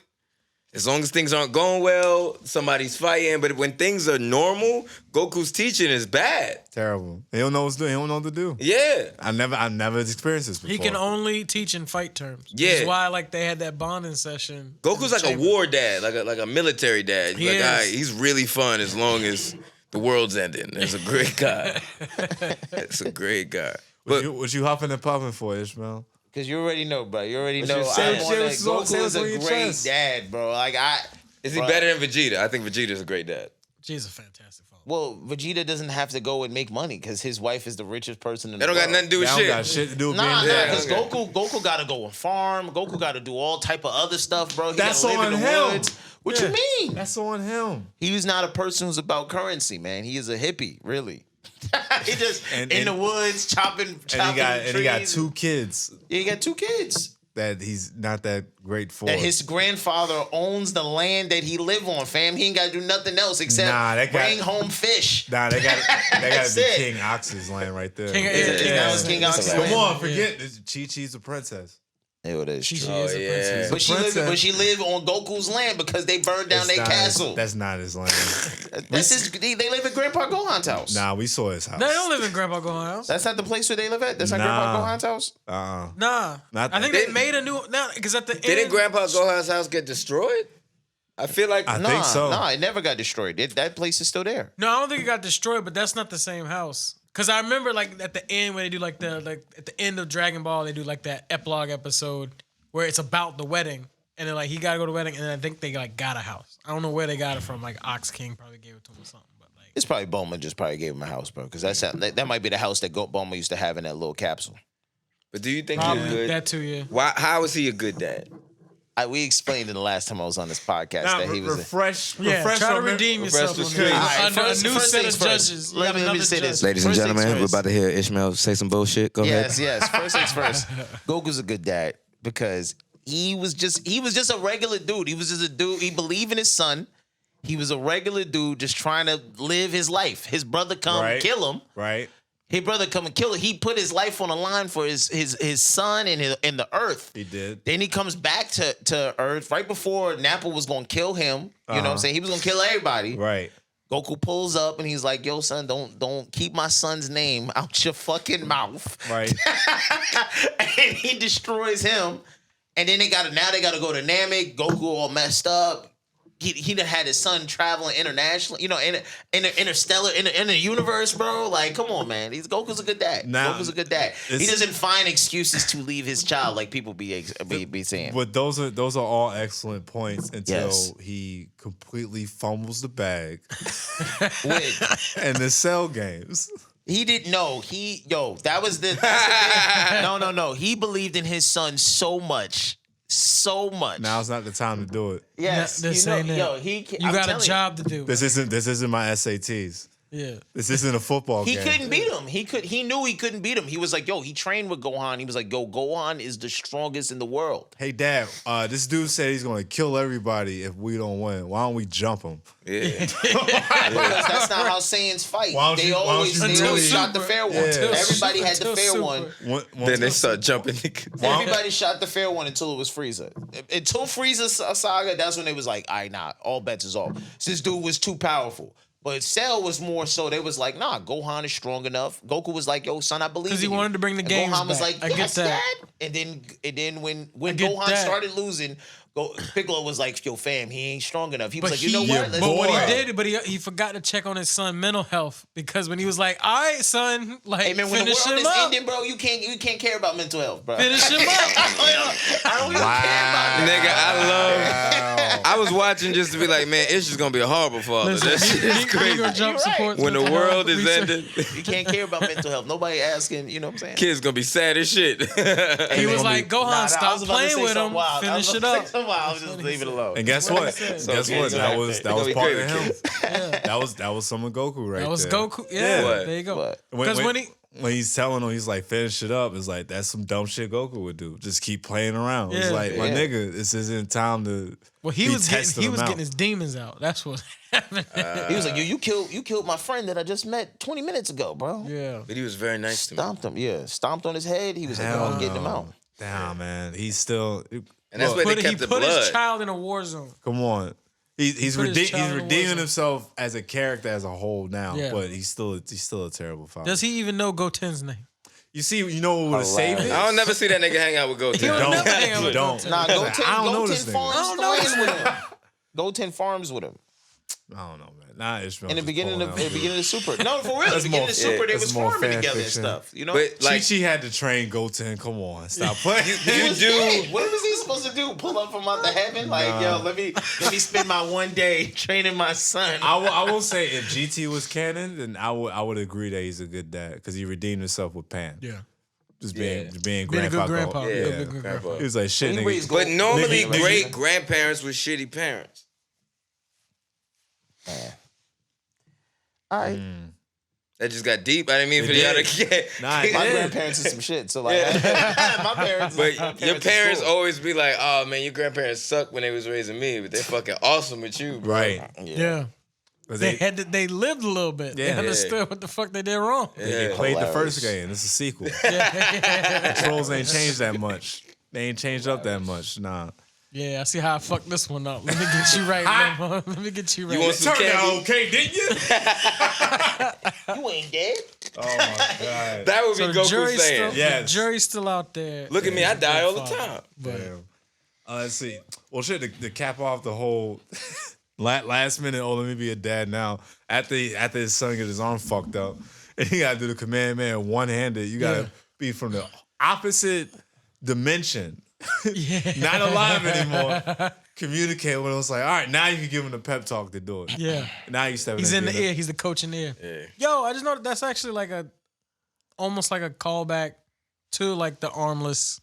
As long as things aren't going well, somebody's fighting. But when things are normal, Goku's teaching is bad. Terrible. He don't know what's doing. He don't know what to do. Yeah. I never experienced this before. He can only teach in fight terms. Yeah. Which is why like they had that bonding session. Goku's like a war dad, like a military dad. He Like, is. all right, he's really fun as long as the world's ending. That's a great guy. That's a great guy. But What you hopping and popping for, Ishmael? Because you already know, bro. You already What's know. your I say- want say that. what's on- say Goku what's is on a your great chest. dad, bro. Like is he bro. better than Vegeta? I think Vegeta's a great dad. She's a fantastic father. Well, Vegeta doesn't have to go and make money because his wife is the richest person in They the don't world. got nothing to do with They shit. don't got shit to do with Nah, being there. because okay. Goku got to go and farm. Goku got to do all type of other stuff, bro. He That's gotta live on in the him. woods. What Yeah. you mean? That's on him. He's not a person who's about currency, man. He is a hippie, really. He just And- in and- the woods chopping And he got trees. 2 kids Yeah, he got 2 kids. that he's not that great for. That his grandfather owns the land that he live on, fam. He ain't got to do nothing else except Nah, that guy- bring home fish. Nah, they got to That's be it. King Ox's land right there. King- Is it King Yeah. Ox? King Ox. Come on, forget Chi-Chi's a princess. Yeah, that is She true. is a yeah. princess. But she lived on Goku's land because they burned down It's their not- castle. That's not his land. That's his. They live at Grandpa Gohan's house. Nah, we saw his house. No, they don't live in Grandpa Gohan house. That's not the place where they live at. That's not Nah. Grandpa Gohan's house. Nah, Not I think that. they made a new. No, because at the Didn't end, Grandpa Gohan's house get destroyed? I feel like I think so. Nah, it never got destroyed. That place is still there. No, I don't think it got destroyed, but that's not the same house. Cause I remember like at the end when they do like at the end of Dragon Ball, they do like that epilogue episode where it's about the wedding. And then like he gotta go to the wedding, and then I think they like got a house. I don't know where they got it from. Like Ox King probably gave it to him or something. But like It's probably Bulma just probably gave him a house, bro. Because that might be the house that Bulma used to have in that little capsule. But do you think he's probably good? that too, yeah. Why? How is he a good dad? We explained in the last time I was on this podcast Nah, that he was. refresh. Yeah, refresh try to our mem- redeem refresh yourself the on streets. this. All right, Under first- a new first set things of first. judges. Let me say this. Ladies and First things gentlemen, we're first. about to hear Ishmael say some bullshit. Go ahead. Yes. First things first. Goku's a good dad because he was just a regular dude. He was just a dude. He believed in his son. He was a regular dude just trying to live his life. His brother come Right. kill him. Right. His brother come and kill him. He put his life on the line for his son and the earth. He did. Then he comes back to Earth right before Nappa was gonna kill him. You know what I'm saying? He was gonna kill everybody. Right. Goku pulls up and he's like, "Yo, son, don't keep my son's name out your fucking mouth." Right. And he destroys him. And then they gotta go to Namek. Goku all messed up. He done had his son traveling internationally, in the interstellar, in the universe, bro. Like, come on, man. Goku's a good dad. Nah, Goku's a good dad. He it's- doesn't find excuses to leave his child like people be saying. But those are all excellent points until Yes. he completely fumbles the bag With- and the Cell games. He didn't know. That's the thing. No. He believed in his son so much. Now's not the time to do it. Yes. This ain't it. You got a job to do. This isn't my SATs. Yeah. This isn't a football He game. couldn't beat him. He knew he couldn't beat him. He was like, he trained with Gohan. He was like, Gohan is the strongest in the world. Hey, Dad, this dude said he's going to kill everybody if we don't win. Why don't we jump him? Yeah. Because that's not how Saiyans fight. Why don't They you always really- shot the fair one. Yeah. Everybody had the Until fair Super. one. Then they start jumping. Everybody shot the fair one until it was Frieza. Until Frieza's saga, that's when they was like, all bets is off. This dude was too powerful. But Cell was more so, they was like, nah, Gohan is strong enough. Goku was like, yo, son, I believe in you. Because he wanted to bring the And games Gohan was back. like, I get yes, that. Dad. And then when get Gohan that. started losing, Piccolo was like, yo, fam, he ain't strong enough. He was But like, you know what? Let's But what go. he did, he forgot to check on his son mental health because when he was like, "All right, son, like Hey man, when the finish world him is up, ending, bro, you can't care about mental health, bro. finish him up." I don't even care about that. Nigga, I was watching just to be like, man, it's just gonna be a horrible father. That shit is crazy. Negro Jump supports When the mental world health is research. ending, You can't care about mental health. Nobody asking, you know what I'm saying? kids gonna be sad as shit. He was like, "Gohan, Nah, I stop was about to playing say with something him, wild. I was finish it about to up." say something wild. I was just leave it alone. And guess what? said. Guess what? That was It's part gonna of be him. great. That was some of Goku right That was there. Goku. Yeah, What? there you go. What? Because when he's telling him, he's like, finish it up. It's like, that's some dumb shit Goku would do. Just keep playing around. It's Yeah. like, my Yeah. nigga, this isn't time to. he be was testing him out. getting his demons out. That's what happened. He was like, you killed my friend that I just met 20 minutes ago, bro. Yeah. But he was very nice to me. Stomped him, yeah. Stomped on his head. He was like, Hell I'm getting him no. out. Damn, man. He's still. And that's where Look, they He kept the put his blood. child in a war zone. come on. He's put his child in the redeeming war zone. himself as a character as a whole now, Yeah. but he's still a terrible father. Does he even know Goten's name? You know what would have saved it? I don't never see that nigga hang out with Goten. He don't Don't. never hang out You with don't. Goten. Nah, I don't know this Goten nigga. farms I don't know farms this with him. Goten farms with him. I don't know, man. Nah, Ishmael. In the just beginning pulling of out the beginning of Super. No, for real. That's The beginning more- of Super, they that's was more farming fan together and fiction. stuff. You know? But like, Chi-Chi had to train Goten. Come on, stop playing. you do. What was he supposed to do? Pull up from out the heaven? Like, yo, let me spend my one day training my son. I will say if GT was canon, then I would agree that he's a good dad because he redeemed himself with Pan. Yeah. Just Yeah. being Being a grandpa. good grandpa. Yeah, Yeah, good grandpa. He was like shit, He nigga. raised But normally, Nigga- great grandparents were shitty parents. All right. That just got deep. I didn't mean for y'all to get. Nah, My yeah. grandparents is some shit. So like, my parents. But your parents always be like, "Oh man, your grandparents suck when they was raising me, but they're fucking awesome with you, bro." Right. Yeah. 'Cause They lived a little bit. They Yeah. understood what the fuck they did wrong. They played the Hilarious. first game. This is a sequel. The trolls ain't changed that much. They ain't changed up that much. Nah. Yeah, I see how I fucked this one up. Let me get you right, Mama. Let me get you right. You want some candy? okay, didn't you? You ain't dead. Oh my god. That would be so Goku jury's saying. still, Yes. the jury's still out there. Look at me, I die all the time. But Damn. Let's see. Well, shit. To cap off the whole last minute. Oh, let me be a dad now. After his son get his arm fucked up, and he gotta do the command man one handed. You gotta be from the opposite dimension. yeah, Not alive anymore. Communicate with him. It's like, all right, now you can give him the pep talk to do it. yeah. Now you step He's in the ear. He's the coach in the ear. Yeah. Yo, I just know that's actually like almost like a callback to like the armless.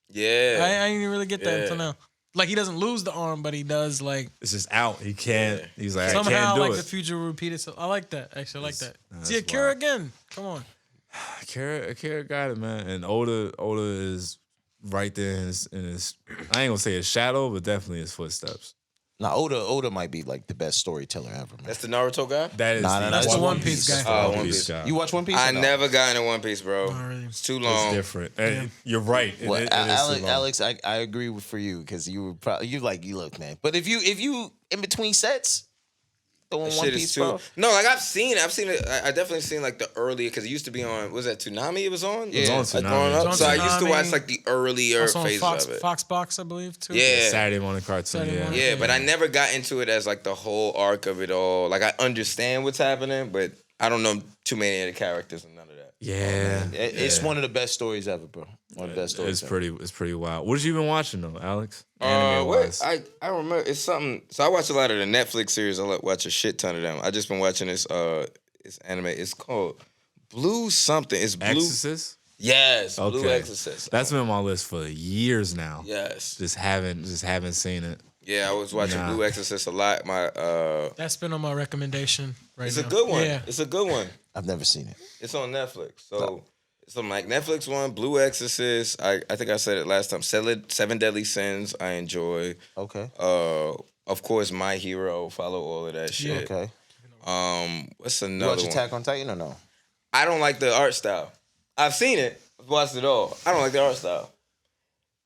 Yeah. I didn't even really get that Yeah. until now. Like he doesn't lose the arm, but he does like It's just out. He can't. Yeah. He's like, I somehow can't do like it. the future will repeat itself. I like that. Actually, I like that. that's See Akira wild. again. Come on. Akira got it, man. And Oda is right there in his I ain't gonna say his shadow, but definitely his footsteps. Now Oda might be like the best storyteller ever, man. That's the Naruto guy? That is That's the One Piece guy. Oh, One Piece guy. You watch One Piece? I or no? never got into One Piece, bro. Not really. It's too It's long. different. And you're right. Well, it is too long. Alex, I agree for you because you would probably you look, man. But if you in between sets, throwing That One shit Piece, is too. bro. No, like I've seen it. I definitely seen like the earlier because it used to be on. Was that Toonami? It was on. Yeah. It's on Like growing Toonami. up. It's So on I used to Toonami. watch like the earlier Also on phases Fox, of it. Fox Box, I believe too. Yeah. Saturday morning cartoon. Saturday Yeah. morning. Yeah, but I never got into it as like the whole arc of it all. Like I understand what's happening, but I don't know too many of the characters and none of that. Yeah. It's one of the best stories ever, bro. One of the best stories. It's pretty wild. What have you been watching though, Alex? What? Anime-wise. I remember it's something. So I watch a lot of the Netflix series. I watch a shit ton of them. I just been watching this anime. It's called Blue something. It's Blue. Exorcist? Yes, Blue Okay. Exorcist. That's been on my list for years now. Yes. Just haven't seen it. Yeah, I was watching Nah. Blue Exorcist a lot. That's been on my recommendation right It's now. a good one. Yeah. It's a good one. I've never seen it. It's on Netflix. So it's on like Netflix one, Blue Exorcist. I think I said it last time. Seven Deadly Sins. I enjoy. Okay. Of course, My Hero. Follow all of that shit. Okay. What's You another watch one? Attack on Titan or no? I don't like the art style. I've seen it. I've watched it all. I don't like the art style.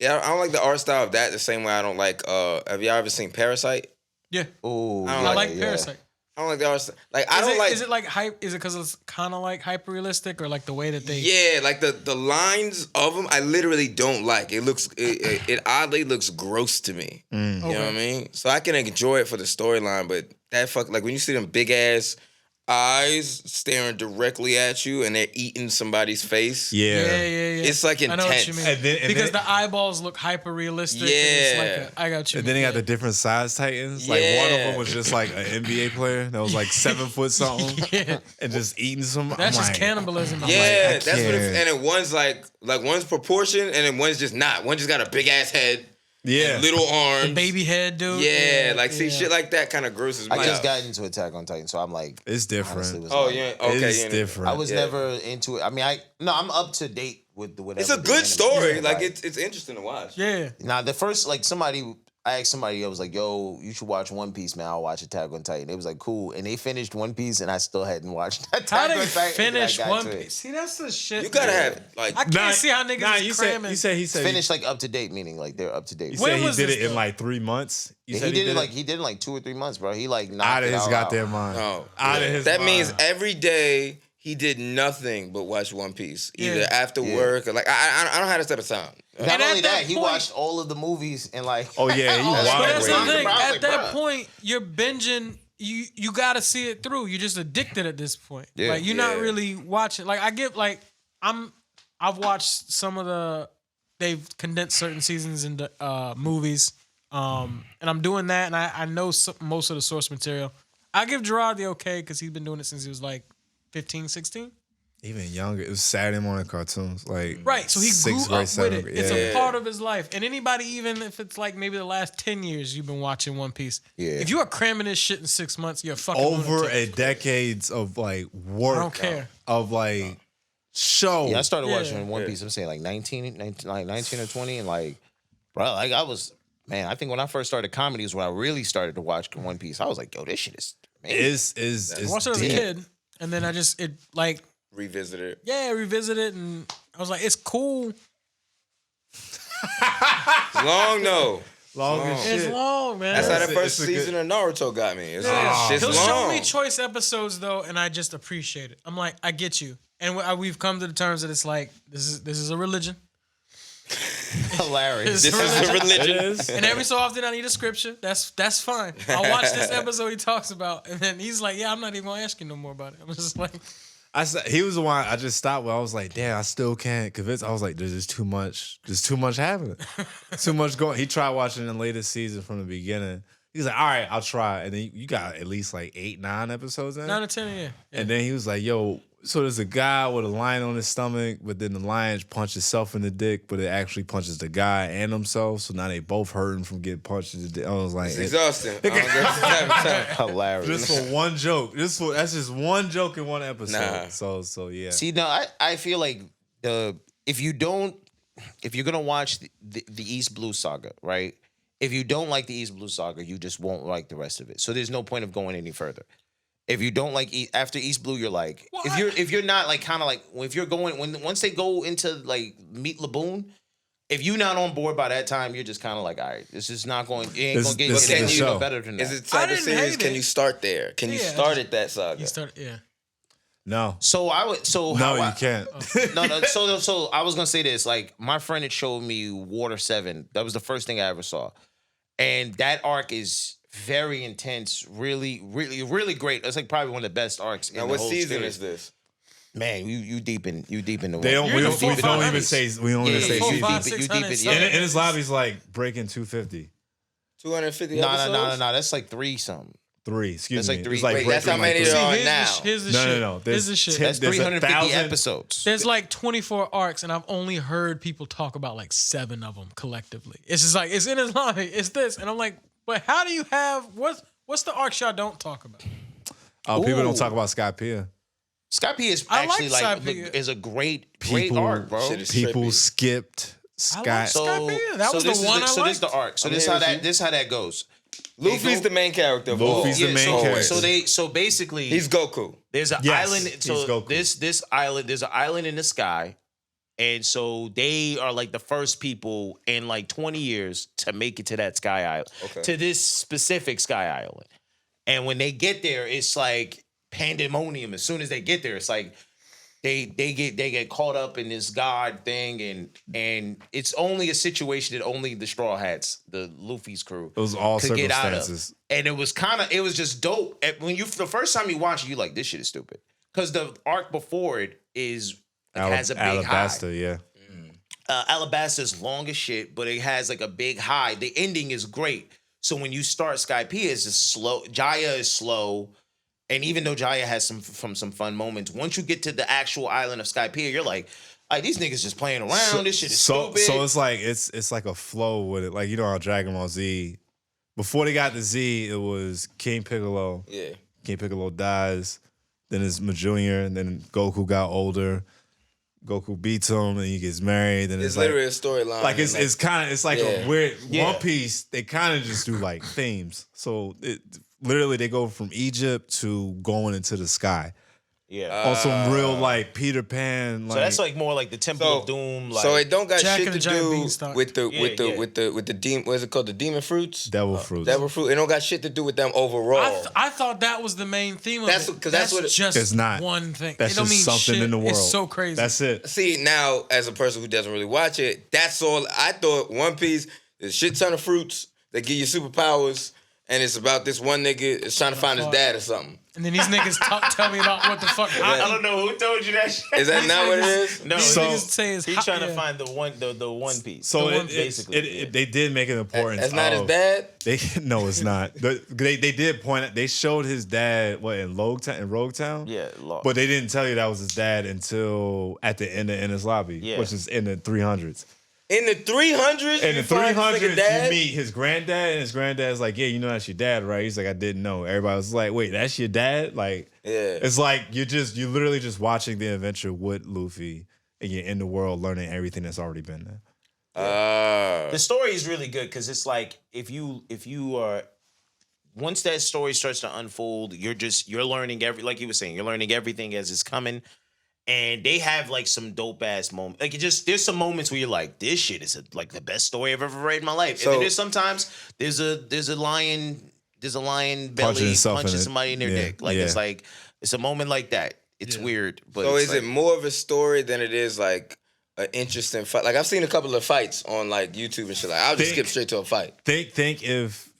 Yeah, I don't like the art style of that the same way I don't like. Have y'all ever seen Parasite? Yeah. Oh, I don't I like like it, Parasite. I don't like the art style. Like I don't like. Is it like hype? Is it because it's kind of like hyper realistic, or like the way that they? Yeah, like the lines of them, I literally don't like. It oddly looks gross to me. You know what I mean? So I can enjoy it for the storyline, but that like when you see them big ass eyes staring directly at you and they're eating somebody's face. Yeah. It's like I know what you intense. mean. And because then- the eyeballs look hyper realistic. And Yeah. it's like I got you. And then he got the different size Titans. Like one of them was just like an NBA player that was like 7 foot something Yeah. and just eating some. That's I'm just like, cannibalism. Yeah, I that's what it, can't. and then one's like one's proportion and then one's just not. One just got a big ass head, Yeah. little arms. The baby head dude. Yeah, like see yeah. shit like that kind of grosses me I just out. got into Attack on Titan, so I'm like, It's different. honestly, was Oh like- yeah, okay, It's yeah. different. I was Yeah. never into it. I mean, I'm up to date with the whatever. It's a the good anime story. is, Like it's interesting to watch. Yeah. Now the first I asked somebody, I was like, yo, you should watch One Piece, man. I'll watch Attack on Titan. It was like, cool. And they finished One Piece and I still hadn't watched How Attack they on Titan. finish I got One to it. Piece? See, that's the shit. You gotta man. have like I can't see how niggas you is said cramming. he said Finish like up to date, meaning like they're up to date. he When said he was did this it in though? like 3 months. You He said did it in like 2 or 3 months, bro. He like knocked out of it his out. goddamn mind. no. Out of his That mind. means every day he did nothing but watch One Piece, either Yeah. after work or like I don't have this type of time. Not And at only that that, he point- watched all of the movies and like. Oh, yeah, he all that wild But shit. that's with the it. thing. I was At like, that bruh. point, you're binging you got to see it through. You're just addicted at this point. Yeah. Like you're not really watching. Like I've watched they've condensed certain seasons into movies. And I'm doing that, and I know most of the source material. I give Jarrod the okay because he's been doing it since he was like 15, 16. Even younger. It was Saturday morning cartoons. Like Right, so he grew up with it. Grade. It's a part of his life. And anybody, even if it's like maybe the last 10 years you've been watching One Piece, if you are cramming this shit in 6 months, you're a fucking over lunatic. a decades of like work. I don't care. Of like show. Yeah, I started watching One Piece. I'm saying like 19 or 20, and like, bro, like I think when I first started comedy is when I really started to watch One Piece. I was like, yo, this shit is amazing. I watched it as a kid, and then I Revisit it. Yeah, revisit it, and I was like, it's cool. Long though. Long as shit. It's long, man. That's how that first season of Naruto got me. It's shit's He'll long. show me choice episodes though, and I just appreciate it. I'm like, I get you, and we've come to the terms that it's like this is a religion. Hilarious. It's This is a religion. And every so often I need a scripture. That's fine. I'll watch this episode he talks about, and then he's like, "Yeah, I'm not even gonna ask you no more about it." I'm just like, He was the one I just stopped with. I was like, damn, I still can't convince. I was like, there's just too much. There's too much happening. Too much going. He tried watching the latest season from the beginning. He's like, all right, I'll try. And then you got at least like 8, 9 episodes in. 9 or 10, yeah. And then he was like, yo, so there's a guy with a lion on his stomach, but then the lion punches himself in the dick, but it actually punches the guy and himself. So now they both hurting from getting punched in the dick. I was like, It's exhausting. I don't get the type of time. Hilarious. just for one joke. That's just one joke in one episode. Nah. So yeah. See, no, I feel like if you're gonna watch the East Blue Saga, right? If you don't like the East Blue Saga, you just won't like the rest of it. So there's no point of going any further. If you don't like after East Blue, you're like, if you're not like kind of like if you're going once they go into like Meet Laboon, if you're not on board by that time, you're just kind of like, all right, this is not going. It ain't gonna get any better than that. Is it type of series? Can you start there? Can you start at that saga? No. So I would. So no, you can't. No. So I was gonna say this. Like my friend had showed me Water 7. That was the first thing I ever saw, and that arc is very intense. Really, really, really great. It's like probably one of the best arcs. Now, in what the whole season series. is this? Man, you deep in the. They don't. We don't even say. We don't even say. you season. deep in. And his lobby's like breaking 250. 250 episodes? No. That's like 3 something. 3. Excuse That's me. like 3. It's like Wait, that's how many there are now. Here's the shit. No. Here's the shit. That's 350 1,000 episodes. There's like 24 arcs, and I've only heard people talk about like 7 of them collectively. It's just like, it's in his lobby, it's this. And I'm like, but how do you have, what's the arcs y'all don't talk about? Oh, people don't talk about Scott Pia. Scott P is I actually like like is a great arc, bro. People skipped Scott. Scott Pia. That was the one I liked. So this is the arc. So this how that goes. Luffy's the main character. Luffy's the main character. So basically he's Goku. There's an island. So this island, there's an island in the sky. And so they are like the first people in like 20 years to make it to that sky island. Okay. To this specific sky island. And when they get there, it's like pandemonium. As soon as they get there, it's like they get caught up in this god thing, and it's only a situation that only the Straw Hats, the Luffy's crew, It was all could get out of. circumstances. And it was just dope. And when the first time you watch it, you like, this shit is stupid. Because the arc before it has a big Alabasta, high. yeah. Alabasta's long as shit, but it has like a big high. The ending is great. So when you start Skypiea, it's just slow. Jaya is slow. And even though Jaya has some fun moments, once you get to the actual island of Skypiea, you're like, these niggas just playing around. This shit is stupid. So it's like it's like a flow with it. Like, you know how Dragon Ball Z, before they got to Z, it was King Piccolo. Yeah. King Piccolo dies. Then it's Junior, and then Goku got older. Goku beats him, and he gets married. And It's like, literally a storyline. like it's kind of like Yeah. a weird One Piece. They kind of just do like themes. So literally they go from Egypt to going into the sky. Yeah. On some real like Peter Pan. Like, So that's like more like the Temple of Doom. Like, so it don't got Jack shit and to the Giant do Beanstalk. with the demon. What is it called? The demon fruits. Devil fruits. Devil fruit. It don't got shit to do with them overall. I thought that was the main theme of That's it. because that's what it, just It's not. one thing. That's it don't just mean something shit. in the world. It's so crazy. That's it. See, now as a person who doesn't really watch it, that's all. I thought One Piece is a shit ton of fruits that give you superpowers, and it's about this one nigga is trying to find his dad or something. And then these niggas tell me about what the fuck. I don't know who told you that shit. Is that not what it is? No, These niggas say it's he's trying to find the one piece. So basically, they did make an importance. That's not his dad? No, it's not. They did point out. They showed his dad in Rogue Town. Yeah, but they didn't tell you that was his dad until at the end of Ennis Lobby, which is in the 300s. In the 300s? In the 300s, you meet his granddad, and his granddad's like, yeah, you know that's your dad, right? He's like, I didn't know. Everybody was like, wait, that's your dad? Like, it's like you're literally just watching the adventure with Luffy, and you're in the world learning everything that's already been there. The story is really good because it's like if you are once that story starts to unfold, you're learning like you were saying, you're learning everything as it's coming. And they have like some dope ass moments. Like there's some moments where you're like, this shit is like the best story I've ever read in my life. So, and then there's sometimes there's a lion belly punching somebody in their dick. Like it's a moment like that. It's weird. But so is it more of a story than it is like an interesting fight? Like I've seen a couple of fights on like YouTube and shit. Like I'll just skip straight to a fight. Think if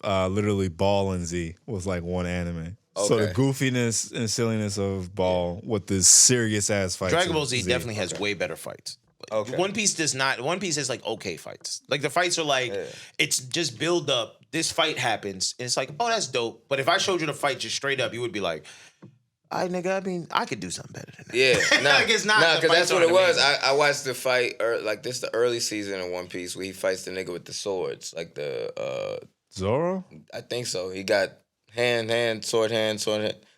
literally Ball and Z was like one anime. Okay. So the goofiness and silliness of Ball with this serious ass fight. Dragon Ball Z definitely has way better fights. Okay. One Piece does not. One Piece has like okay fights. Like the fights are like it's just build up. This fight happens and it's like, oh, that's dope. But if I showed you the fight just straight up, you would be like, I mean, I could do something better than that. Yeah, no, like it's not. No, because that's what it was. I watched the fight, like this, the early season of One Piece where he fights the nigga with the swords, like the Zoro. I think so. He got hand, sword, hand.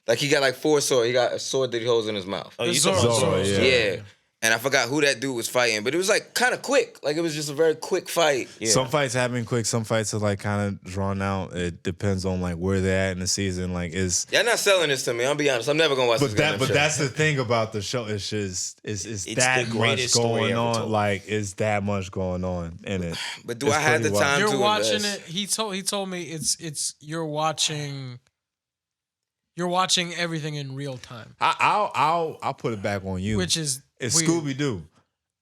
Like he got like 4 swords. He got a sword that he holds in his mouth. Oh, you Zoro, yeah. And I forgot who that dude was fighting, but it was like kind of quick. Like it was just a very quick fight. Yeah. Some fights happen quick. Some fights are like kind of drawn out. It depends on like where they're at in the season. Like y'all not selling this to me. I'll be honest. I'm never gonna watch this. But that's the thing about the show. It's just it's that much going on. Like it's that much going on in it. But do I have the time to You're watching invest? it. He told me it's you're watching everything in real time. I'll put it back on you. Which is it's Scooby Doo.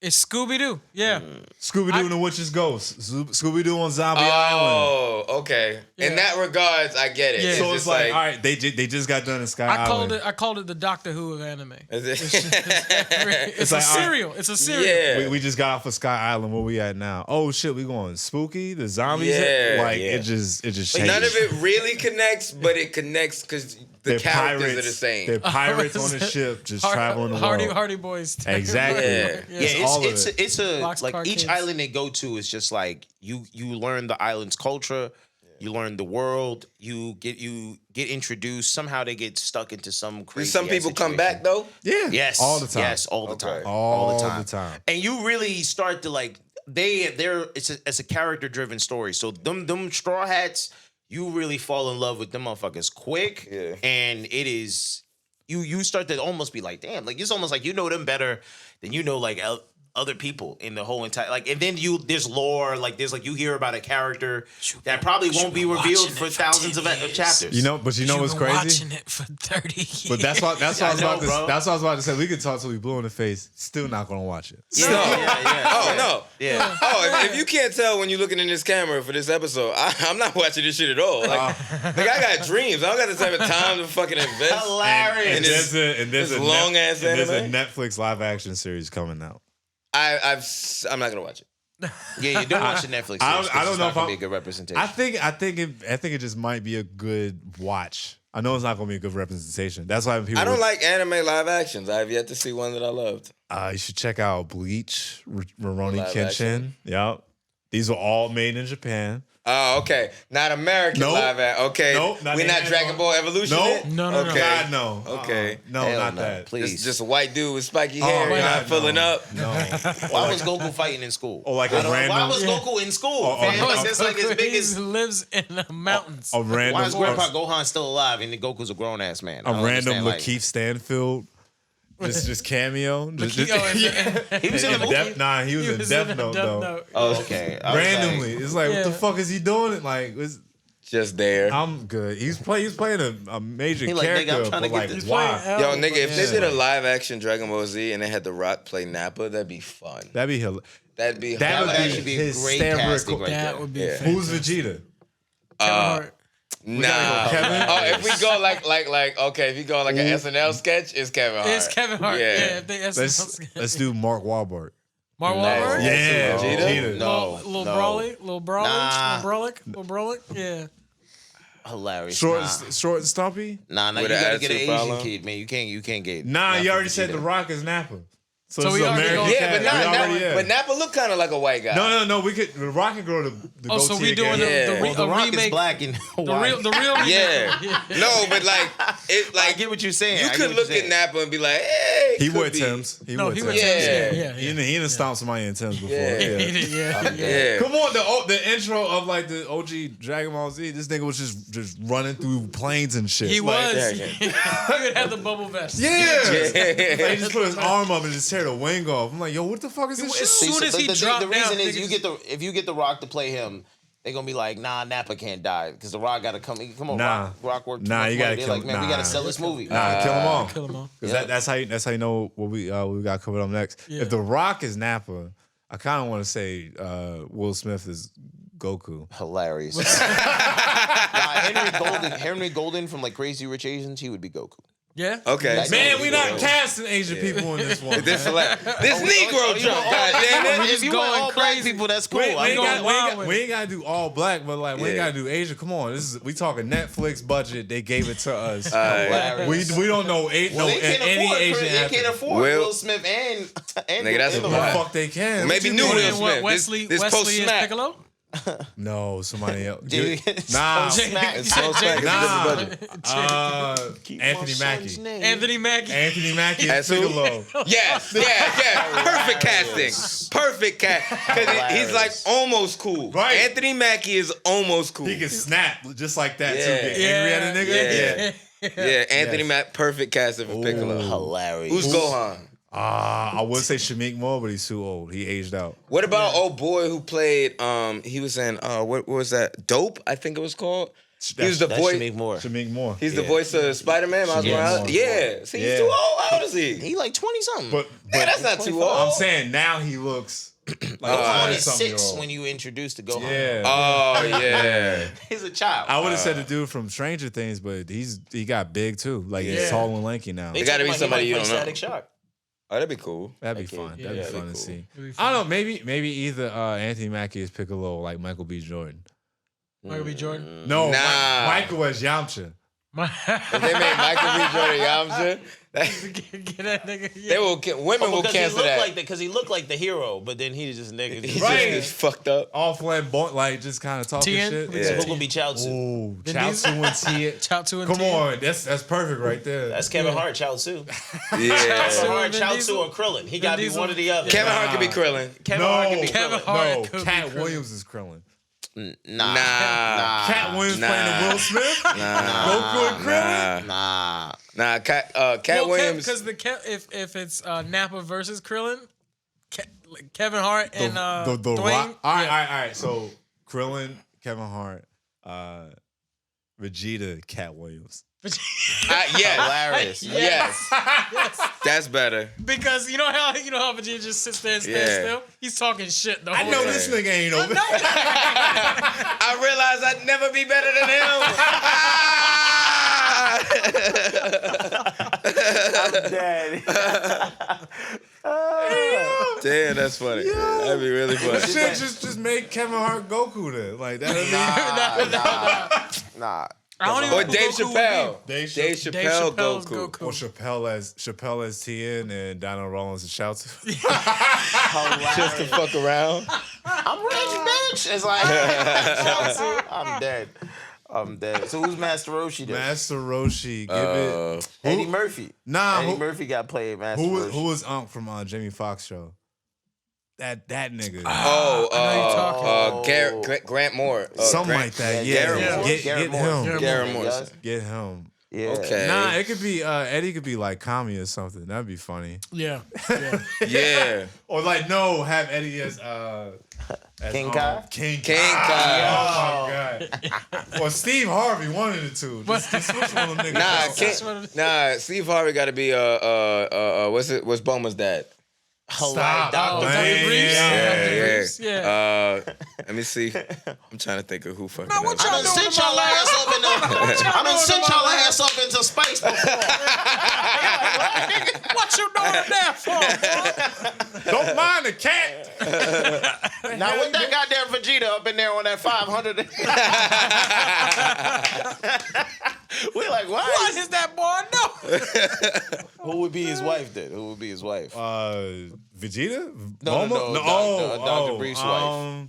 It's Scooby Doo. Yeah. Scooby Doo and the Witch's Ghost. Scooby Doo on Zombie Island. Oh, okay. Yeah. In that regards, I get it. Yeah. So it's like, all right, they just got done in Sky Island. I called it the Doctor Who of anime. It's like, a cereal. It's a cereal. Yeah. We just got off of Sky Island. Where we at now? Oh shit, we going spooky. The zombies. It just changes. None of it really connects, but it connects because the characters are the same. They're pirates on a ship just traveling the world. Hardy Boys. Exactly. Yeah. It's a like each island they go to is just like you learn the island's culture, you learn the world, you get introduced. Somehow they get stuck into some crazy. Do some people come back though? Yeah. Yes. All the time. Yes, all the time. All the time. And you really start to like it's a character driven story. So them Straw Hats, you really fall in love with them motherfuckers quick. Yeah. And it is you start to almost be like, damn, like it's almost like you know them better than you know like other people in the whole entire like, and then there's lore, like there's like you hear about a character that probably won't be revealed for thousands of chapters. You know what's crazy? Watching it for 30 years. But that's what I was about to say. We could talk till we blue in the face. Still not gonna watch it. Yeah. Oh no. Yeah. Oh, if you can't tell when you're looking in this camera for this episode, I'm not watching this shit at all. Like I got dreams. I don't got the type of time to fucking invest. Hilarious. And there's a long ass anime. There's a Netflix live action series coming out. I'm not gonna watch it. Yeah, you don't watch the Netflix. I don't know if I'll be a good representation. I think it just might be a good watch. I know it's not gonna be a good representation. That's why people. I don't like anime live actions. I have yet to see one that I loved. You should check out Bleach, Rurouni Live Kenshin. action? Yep, these were all made in Japan. Oh, okay. Not American live action. Okay. Nope. We're not Dragon Ball Evolution. Nope. No. Okay. God, no. Okay. No, Hell not no, that. please. It's just a white dude with spiky hair. You're not God, pulling no. up. No. Why was Goku fighting in school? Or like a random. Why was Goku in school? That's like his biggest. He lives in the mountains. A random. Why is Grandpa Gohan still alive and Goku's a grown ass man? A random Lakeith Stanfield. Just cameo. He was in the movie. Nah, he was in Death Note though. Oh, okay. Randomly, it's like, what the fuck is he doing? It like, Just there. I'm good. He's playing a major He like, character, nigga, I'm trying to but get like, this why? Yo, nigga, if they did a live action Dragon Ball Z and they had The Rock play Nappa, that'd be fun. That'd be hilarious. That'd be That would hilarious. actually be a great casting right there. That would be Who's Vegeta? Kevin Hart. Nah. Kevin? Oh, if we go like okay, if you go like an SNL sketch, it's Kevin Hart. It's Kevin Hart. Yeah. If they Let's do Mark Wahlberg. Mark Wahlberg. Yeah, Vegeta? Little Brawley. Little Brolic. Yeah. Hilarious. Short and stumpy. Nah, you With gotta an get an attitude Asian problem? kid, man. You can't get. Nah, you Napa already said Vegeta. The Rock is Napa. So we this is already American going- Yeah, but cast. We already, but Napa look kind of like a white guy. No. We could. The Rock can grow the Oh, so goatee we doing again. Yeah. the The Rock remake. is black and The white. real remake. Yeah. No, but like it I like get what you're saying. you I get could what look you're at saying. Napa and be like, hey, He could wore be. Tim's. He No, wore he Tim's. went Yeah. yeah. He done stomped somebody in Tim's before. Yeah. Yeah. Yeah. Come on, the intro of like the OG Dragon Ball Z. This nigga was just running through planes and shit. He Like, was. yeah. He would have the bubble vest. Yeah. Yeah. Like, he just put his arm up and just tear the wing off. I'm like, yo, what the fuck is this As shit? soon as he the dropped reason down, is if you get the Rock to play him, they're gonna be like, nah, Napa can't die because the Rock gotta come on. Nah. Rock worked too Nah, much you gotta money. They're kill like, him. man, we Nah. gotta sell this movie. Nah, kill them all. Kill him all. Because that's how you know what we got covered up next. Yeah. If The Rock is Nappa, I kind of want to say Will Smith is Goku. Hilarious. Henry Golden from like Crazy Rich Asians, he would be Goku. Yeah. Okay. That's Man, what we he not was. casting Asian people in this one. This man. Negro Jump, goddamn it. If you going want all black crazy. people, that's cool. We ain't going got- wild with we ain't got to do all black, but like we ain't Yeah. got to do Asian. Come on, we talking Netflix budget. They gave it to us. Hilarious. We don't know They can't any afford, Asian they actor. can't afford Will- Will Smith and Nigga, that's and a the What fact. the fuck they can? Maybe What you new doing? Will And Smith. what Wesley This is post-smack. Piccolo? No, somebody else. Dude, Nah, Smack. It's so smack. nah. Keep Anthony my son's Mackie. name. Anthony Mackie. Anthony Mackie is That's who? Piccolo. Yes. Perfect casting. Perfect cast. Because he's like almost cool. Right. Anthony Mackie is almost cool. He can snap just like that too. Yeah. Get angry at a nigga. Yeah. Yeah, Anthony Mack, perfect casting for Piccolo. Hilarious. Who's Gohan? I would say Shamik Moore, but he's too old. He aged out. What about old boy who played? He was in what was that? Dope, I think it was called. He was the That's voice. Shamik Moore. Shamik Moore. He's the voice of Spider-Man. Miles Shamik Morales. Moore. Yeah. See, he's Yeah. too old. How old is he? He like 20 something. But Yeah, that's not too I'm old. saying now he looks like Gohan a is 6 20-something-year-old. when you introduced to Gohan. Yeah. Oh yeah. He's a child. I would have said the dude from Stranger Things, but he got big too. Like he's tall and lanky now. It gotta be somebody you don't know. Static Shock. Oh, that'd be cool. That'd be fun. That'd be that'd be fun to cool. see. That'd be I don't know. Maybe either Anthony Mackie is Piccolo, like Michael B. Jordan. Michael B. Jordan. No, Nah. Michael was Yamcha. If they made Michael B. Jordan Yamcha, Get that nigga. they will. Women will Because he cancel looked that. like because he looked like the hero, but then he just nigga. He's Right. just fucked up. All flamboyant, like just kind of talking Tien? shit. Yeah. It's gonna be Chaozu. Ooh, Vin Chaozu and Tia. Chaozu and Come Tia. on, that's perfect right there. That's Kevin Hart, Chaozu. Yeah. Kevin Hart, Vin Chaozu, Diesel? or Krillin. He gotta be Diesel? one or the other. Kevin Hart could be Krillin. Kevin Hart could be Kevin Krillin. Hart No, could be Cat Krillin. Williams is Krillin. Nah. Cat Williams Nah. playing the Will Smith. Goku and Krillin. Nah. Cat Williams. Because if it's Nappa versus Krillin, Kevin Hart and The Dwayne. Rock. All right. So Krillin, Kevin Hart, Vegeta, Cat Williams. Yes. Hilarious. Yes. That's better. Because you know how Vegeta just sits there and stands Yeah. still. He's talking shit though. I know this nigga ain't no. I realized I'd never be better than him. Damn, that's funny. That'd be really funny. Shit, just make Kevin Hart Goku then. Like that. Nah. I don't even Or know who Dave Goku would Chappelle. be. Dave Dave Chappelle, Chappelle's Goku. Or Chappelle as Tien and Donald Rollins as Chaozu. Just to fuck around. I'm rich, bitch. It's like, I'm dead. So who's Master Roshi then? Master Roshi, give it. Eddie Murphy. Nah, Eddie Murphy got played Master Roshi. who was Unc from Jamie Foxx show? That nigga. Grant Moore. Something like that. Yeah. Garrett Moore. Get him. Garrett Moore. Get him. Yeah. Okay. Nah, it could be Eddie could be like Kami or something. That'd be funny. Yeah. Yeah. Or like have Eddie as King Kai? King Kai. Oh my god. Or Steve Harvey, one of the two. Just switch one of them niggas. Nah, Steve Harvey got to be what's Bulma's dad? Stop, Dr. man. Breeze. Yeah. Let me see. I'm trying to think of who fucking. Man, what else. y'all I done doing sent to my y'all ass up in the. I done sent y'all ass up into space before. What you doing there for, boy? Don't mind the cat. Now what that goddamn Vegeta up in there on that 500? We're like, what? What is that boy doing? Who would be his wife then? Who would be his wife? Vegeta? No, Bulma? Dr. Brief's wife.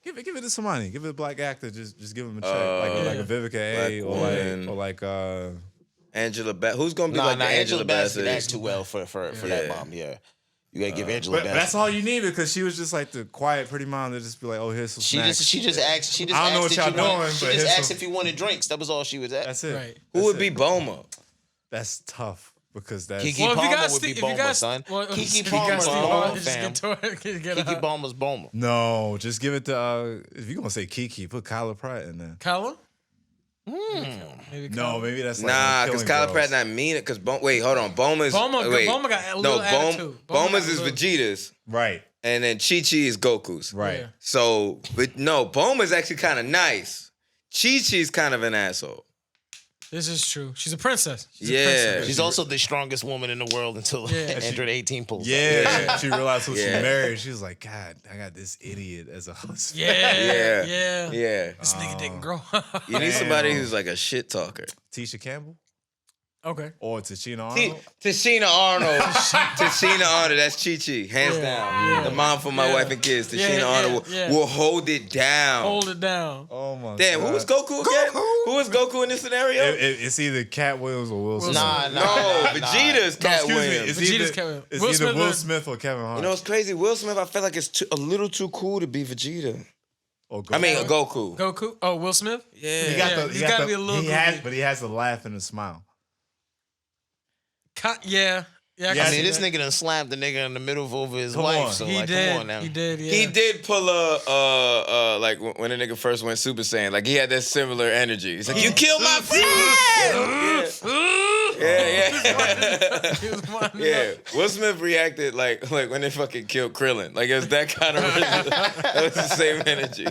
Give it to somebody. Give it a black actor. Just give him a check. Like a Vivica A. Or like Angela Bassett. Who's gonna be Nah, like the Angela Bassett Bassett? acts too well for that mom. Yeah, you gotta give Angela but Bassett. that's all you need because she was just like the quiet, pretty mom that just be like, oh, here's some snacks. She just asked. I don't know what y'all doing, She but just here's asked some- if you wanted drinks. That was all she was at. That's it. Right. Who would be Boma? That's tough because that's Kiki Well, if you Palmer got would be Steve- if you Boma, got- son. well, Kiki if you got Palmer's Steve Boma, Harvey, just fam. get Kiki her. Palmer's Boma. no. Just give it to if you're gonna say Kiki, put Kyla Pratt in there. Kyla? No, Maybe Kyla. maybe that's like Nah, because Kyla Pratt not mean it. Because wait, hold on. Boma's Boma got a little attitude. Boma Boma's got a is little- Vegeta's, right, and then Chi Chi is Goku's. right. Yeah. So, but no, Boma's actually kind of nice. Chi Chi's kind of an asshole. This is true. She's a princess. She's Yeah. a princess. She's also the strongest woman in the world until Yeah. Android 18 pulls up. Yeah, she realized who she Yeah. married. She was like, God, I got this idiot as a husband. Yeah. Yeah. Yeah. This nigga didn't grow up. You need somebody who's like a shit talker. Tisha Campbell Okay. or Tachina Arnold. Tashina Arnold. Tashina Arnold. That's Chi Chi. Hands down. Yeah. The mom for my Yeah. wife and kids. Tashina Yeah, Arnold yeah. will hold it down. Hold it down. Oh my Damn, God. who was Goku again? Who was Goku in this scenario? It's either Cat Williams or Will Smith. Nah, no, Vegeta's Cat Excuse me. Williams. It's Vegeta's either, Cat Williams. it's Will either Smith Will or- Smith or Kevin Hart. You know what's crazy? Will Smith, I feel like it's a little too cool to be Vegeta. Or I mean, Goku. Goku? Oh, Will Smith? Yeah. he got Yeah, the, he's got gotta the- be a little he has, goofy. but he has a laugh and a smile. Yeah. Yeah, I Yeah, can I see mean, this that. nigga done slammed the nigga in the middle of over his Come wife. on. So, He like, did. come on now. He did, yeah. He did pull like when a nigga first went Super Saiyan, like he had that similar energy. He's like, "You killed my friend." Yeah. He was winding Yeah, up. Will Smith reacted like when they fucking killed Krillin. Like it was that kind of that was the same energy.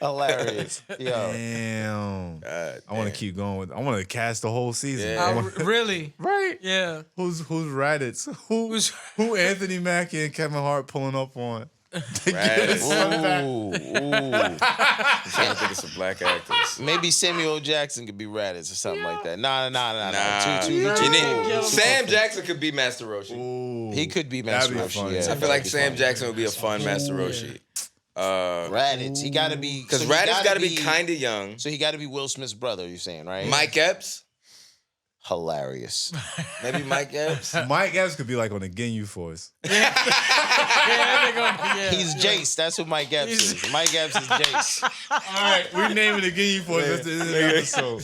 Hilarious. Yo. Damn. God, I want to damn. keep going with. I want to cast the whole season. Yeah. I wanna- Really? right. Yeah. Who's Raditz? Who Anthony Mackie and Kevin Hart pulling up on? Raditz. Ooh, ooh. I'm trying to think of some black actors. Maybe Samuel Jackson could be Raditz or something like that. Nah. Nah, Too you need- cool. Sam Jackson could be Master Roshi. Ooh. He could be That'd Master be Roshi. funny. Yeah, I feel like Sam Jackson would be a fun Master Roshi. Raditz. He gotta be Because so he Raditz got to be kind of young. So he gotta be Will Smith's brother, you're saying, right? Mike Epps, Hilarious. maybe Mike Epps. Mike Epps could be like on the Ginyu Force. Yeah, He's Jace. That's who Mike Epps is. Mike Epps is Jace. All right, we naming the Ginyu Force. That's the end of the episode.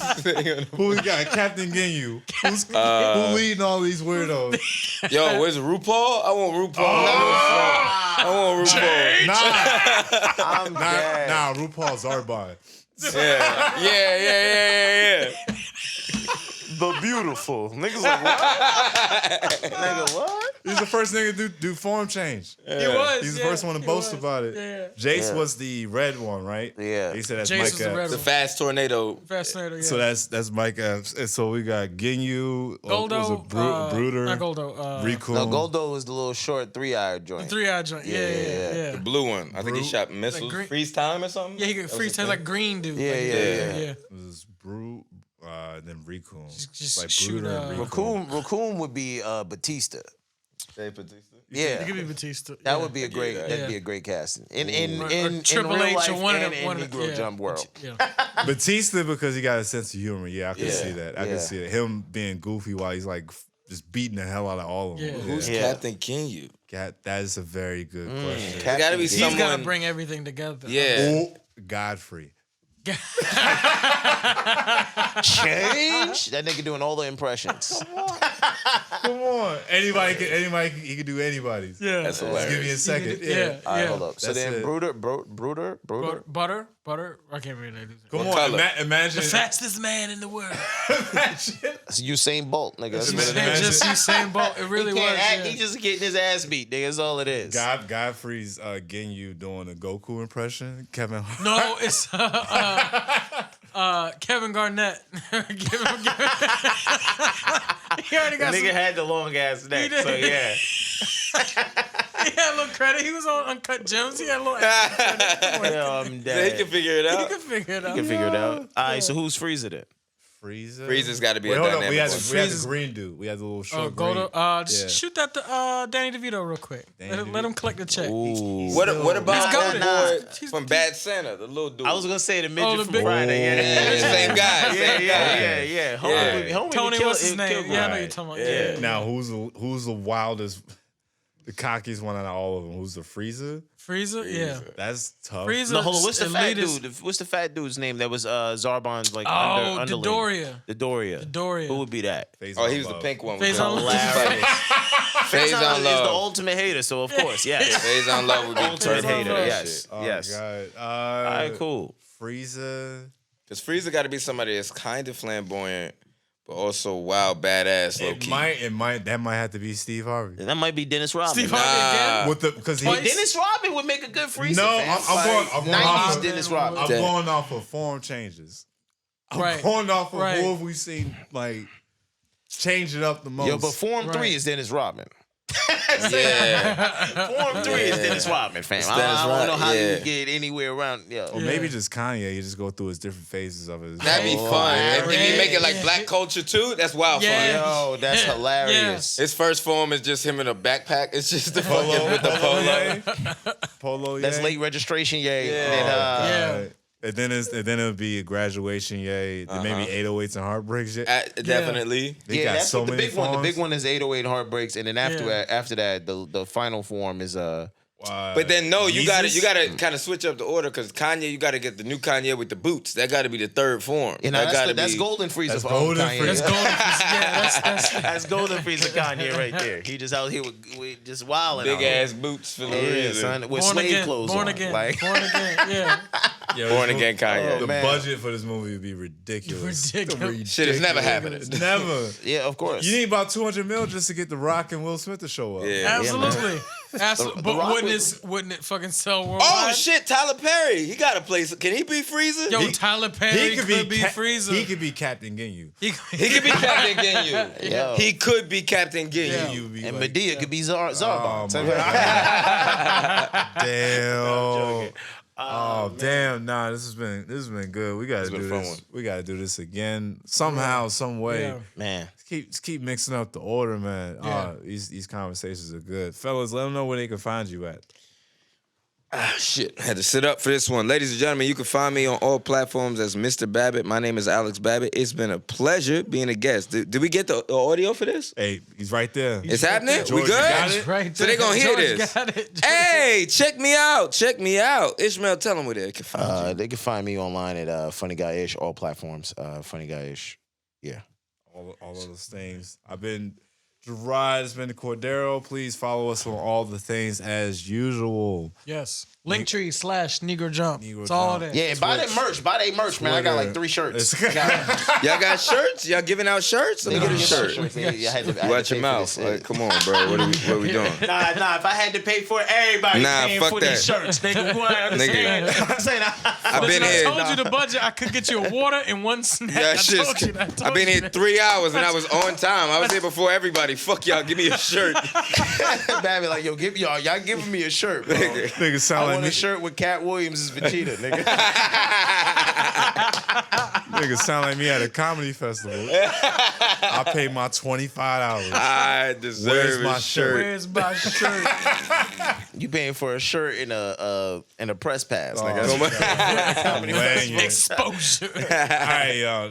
Who we got? Captain Ginyu. Who leading all these weirdos? Yo, where's RuPaul? I want RuPaul. I want RuPaul. Nah, I'm dead. nah. RuPaul's Arbon. Yeah. The beautiful. Niggas like, what? Nigga, what? He's the first nigga to do form change. He was. He's the first one to boast about it. Yeah. Jace was the red one, right? Yeah. He said that's Jace Mike was the red Epps. The fast tornado. Fascinator, yeah. So that's Mike Epps. And so we got Ginyu, Goldo, was it Bruder, not Goldo. Riku. No, Goldo was the little short 3-eyed joint. 3-eye joint. Yeah. The blue one. I think he shot missiles. green- Freeze time or something? Yeah, he could freeze time like green dude. Yeah, Like, yeah. yeah. It was then Rikun. Just like shoot, Bruder and Rikun. Raccoon would be Batista. Dave Bautista. Yeah. It could be Batista. That would be a great. that. That'd Yeah. be a great casting in Or Triple real H life or one and of them. in One of Negro yeah. Jump world. Yeah. Batista because he got a sense of humor. Yeah, I can Yeah. see that. I Yeah. can see it. Him being goofy while he's like just beating the hell out of all of them. Yeah. Who's Yeah. Captain Ginyu? That is a very good question. There gotta be He's got to someone. bring everything together. Yeah. Oh, Godfrey. Change. That nigga doing all the impressions. Come on. Anybody he can do anybody's. Yeah. That's Just hilarious. give me a second. Yeah. All right, hold up. So That's then it. Bruder. Butter. I can't remember that. Come What on. color? Imagine. The fastest man in the world. Imagine. That's Usain Bolt, nigga. That's what it Imagine- is. Just Usain Bolt. It really He can't was. act. Yeah. He just getting his ass beat, nigga. That's all it is. Godfrey's getting you doing a Goku impression. Kevin Hart. No, it's Kevin Garnett. Give him. He already got Nigga some. had the long ass neck, did. so yeah. He had a little credit. He was on Uncut Gems. He had a little extra credit. Come on. Yeah, I'm He dead. can figure it He out. can figure it out. You can figure it out. All right, so who's Frieza then? Frieza. Frieza's got to be Wait, a hold on. dynamic We had one. the green dude. We had the little Oh, short go green. to just Yeah. shoot that to Danny DeVito real quick. Danny Let him collect the check. Ooh. What about He's goated. homeboy He's- from Bad Santa, the little dude? I was gonna say the midget the from big- Friday. yeah, same guy. Yeah, Same yeah. guy. Homie Tony, killed- what's his he name? killed Yeah, I know Brian. you're talking about. Yeah. Yeah. Now who's the wildest, the cockiest one out of all of them? Who's the Frieza? Frieza? Yeah. That's tough. Frieza. No, hold on. What's the fat elitist- dude? What's the fat dude's name that was Zarbon's like Oh, underling? Dodoria. Dodoria. Who would be that? Phase Oh, on he was the love. pink one. Phase on love. Phase on is the love. ultimate hater, so of course, yes. Phase on love would be Ultimate perfect. hater, for that yes. shit. Oh Yes. God. All right, cool. Frieza. Because Frieza got to be somebody that's kind of flamboyant, but also wild, badass, low key. That might have to be Steve Harvey. And that might be Dennis Rodman. Steve Harvey again? With the because he. Twice? Dennis Rodman would make a good Frieza. No, fan. I'm going 90s off. Dennis Rodman. I'm going off of form changes. I'm Right. going off of Right. who have we seen like change it up the most. Yo, but Form 3 Right. is Dennis Rodman. Yeah. Form 3 is Dennis Rodman, fam. It's I Dennis don't know Rodman, how yeah. you get anywhere around. Yeah. Or maybe just Kanye. You just go through his different phases of his. That'd be Oh, fun. yeah. If you make it like black culture too, that's wild Yeah. fun. Yo, that's Yeah. hilarious. His first form is just him in a backpack. It's just the fucking with the polo. Polo. That's yay. late registration, yay. Yeah. And then, Yeah. And then it'll be a graduation, yay. Then maybe 808s and heartbreaks. Yay. Definitely. They yeah, got that's so what the many big one. The forms. big one is 808 Heartbreaks, and then after Yeah. that, the final form is But then no, you got Yeezus? to kind of switch up the order because Kanye, you got to get the new Kanye with the boots. That got to be the third form. you know that gotta that's be- Golden Frieza That's for Golden Kanye. That's golden. Yeah, that's That's Golden Frieza Kanye right there. He just out here with just wilding. big out here. ass boots for no Yeah, reason. son, with born slave again. clothes Born on. again. Like, Born again. Yeah. Yo, Born this again movie- Kanye. The man. budget for this movie would be ridiculous. Ridiculous. Shit is never happening. Never. yeah, of course. You need about 200 mil just to get The Rock and Will Smith to show up. Yeah. Absolutely. Absolutely. The But Rock wouldn't it fucking sell Oh worldwide? shit, Tyler Perry. He got a place. Can he be Frieza? Yo, He- Tyler Perry could be Frieza. He could be Captain Ginyu. He could be Captain Ginyu. Yo. He could be Captain Ginyu. Yeah. He would be and like, Medea could be Zarbon. Oh, damn. Oh damn! Nah, this has been good. We gotta been do a fun this. one. We gotta do this again somehow, some way. Yeah. Man, Just keep mixing up the order, man. Yeah. These conversations are good, fellas. Let them know where they can find you at. Shit, had to sit up for this one. Ladies and gentlemen, you can find me on all platforms as Mr. Babbit. My name is Alex Babbit. It's been a pleasure being a guest. Did we get the audio for this? Hey, he's right there. It's happening? George, We you got good? it? Right So they gonna hear George this. got it. Hey, check me out. Check me out. Ishmael, tell them where they can find you. they can find me online at Funny Guy Ish, all platforms. Funny Guy Ish. Yeah. all of those things. I've been Jarrod. It's been Cordero. Please follow us on all the things as usual. Yes. Linktree / Negro Jump. Negro It's all Jump. there. Yeah, buy that merch. Buy that merch, man. I got like 3 shirts. Y'all got shirts? Y'all giving out shirts? Let me get a shirt. Watch your mouth. Like, come on, bro. What are we doing? Nah. If I had to pay for it, everybody paying fuck for that. these shirts. Nigga, who I understand. I'm saying, I've been I here. told you the budget. I could get you a water and one snack. Yeah, I told you that. I've been here 3 hours and I was on time. I was here before everybody. Fuck y'all. Give me a shirt. Babby, like, yo, y'all giving me a shirt, bro. Nigga I sound like want me. a shirt with Cat Williams' Vegeta, nigga. Nigga sound like me at a comedy festival. I paid my $25. I deserve Where's a my shirt. Where's my shirt? You paying for a shirt and a press pass, nigga. Oh, That's what you got. Comedy man, festival. yeah. Exposure. All right, y'all.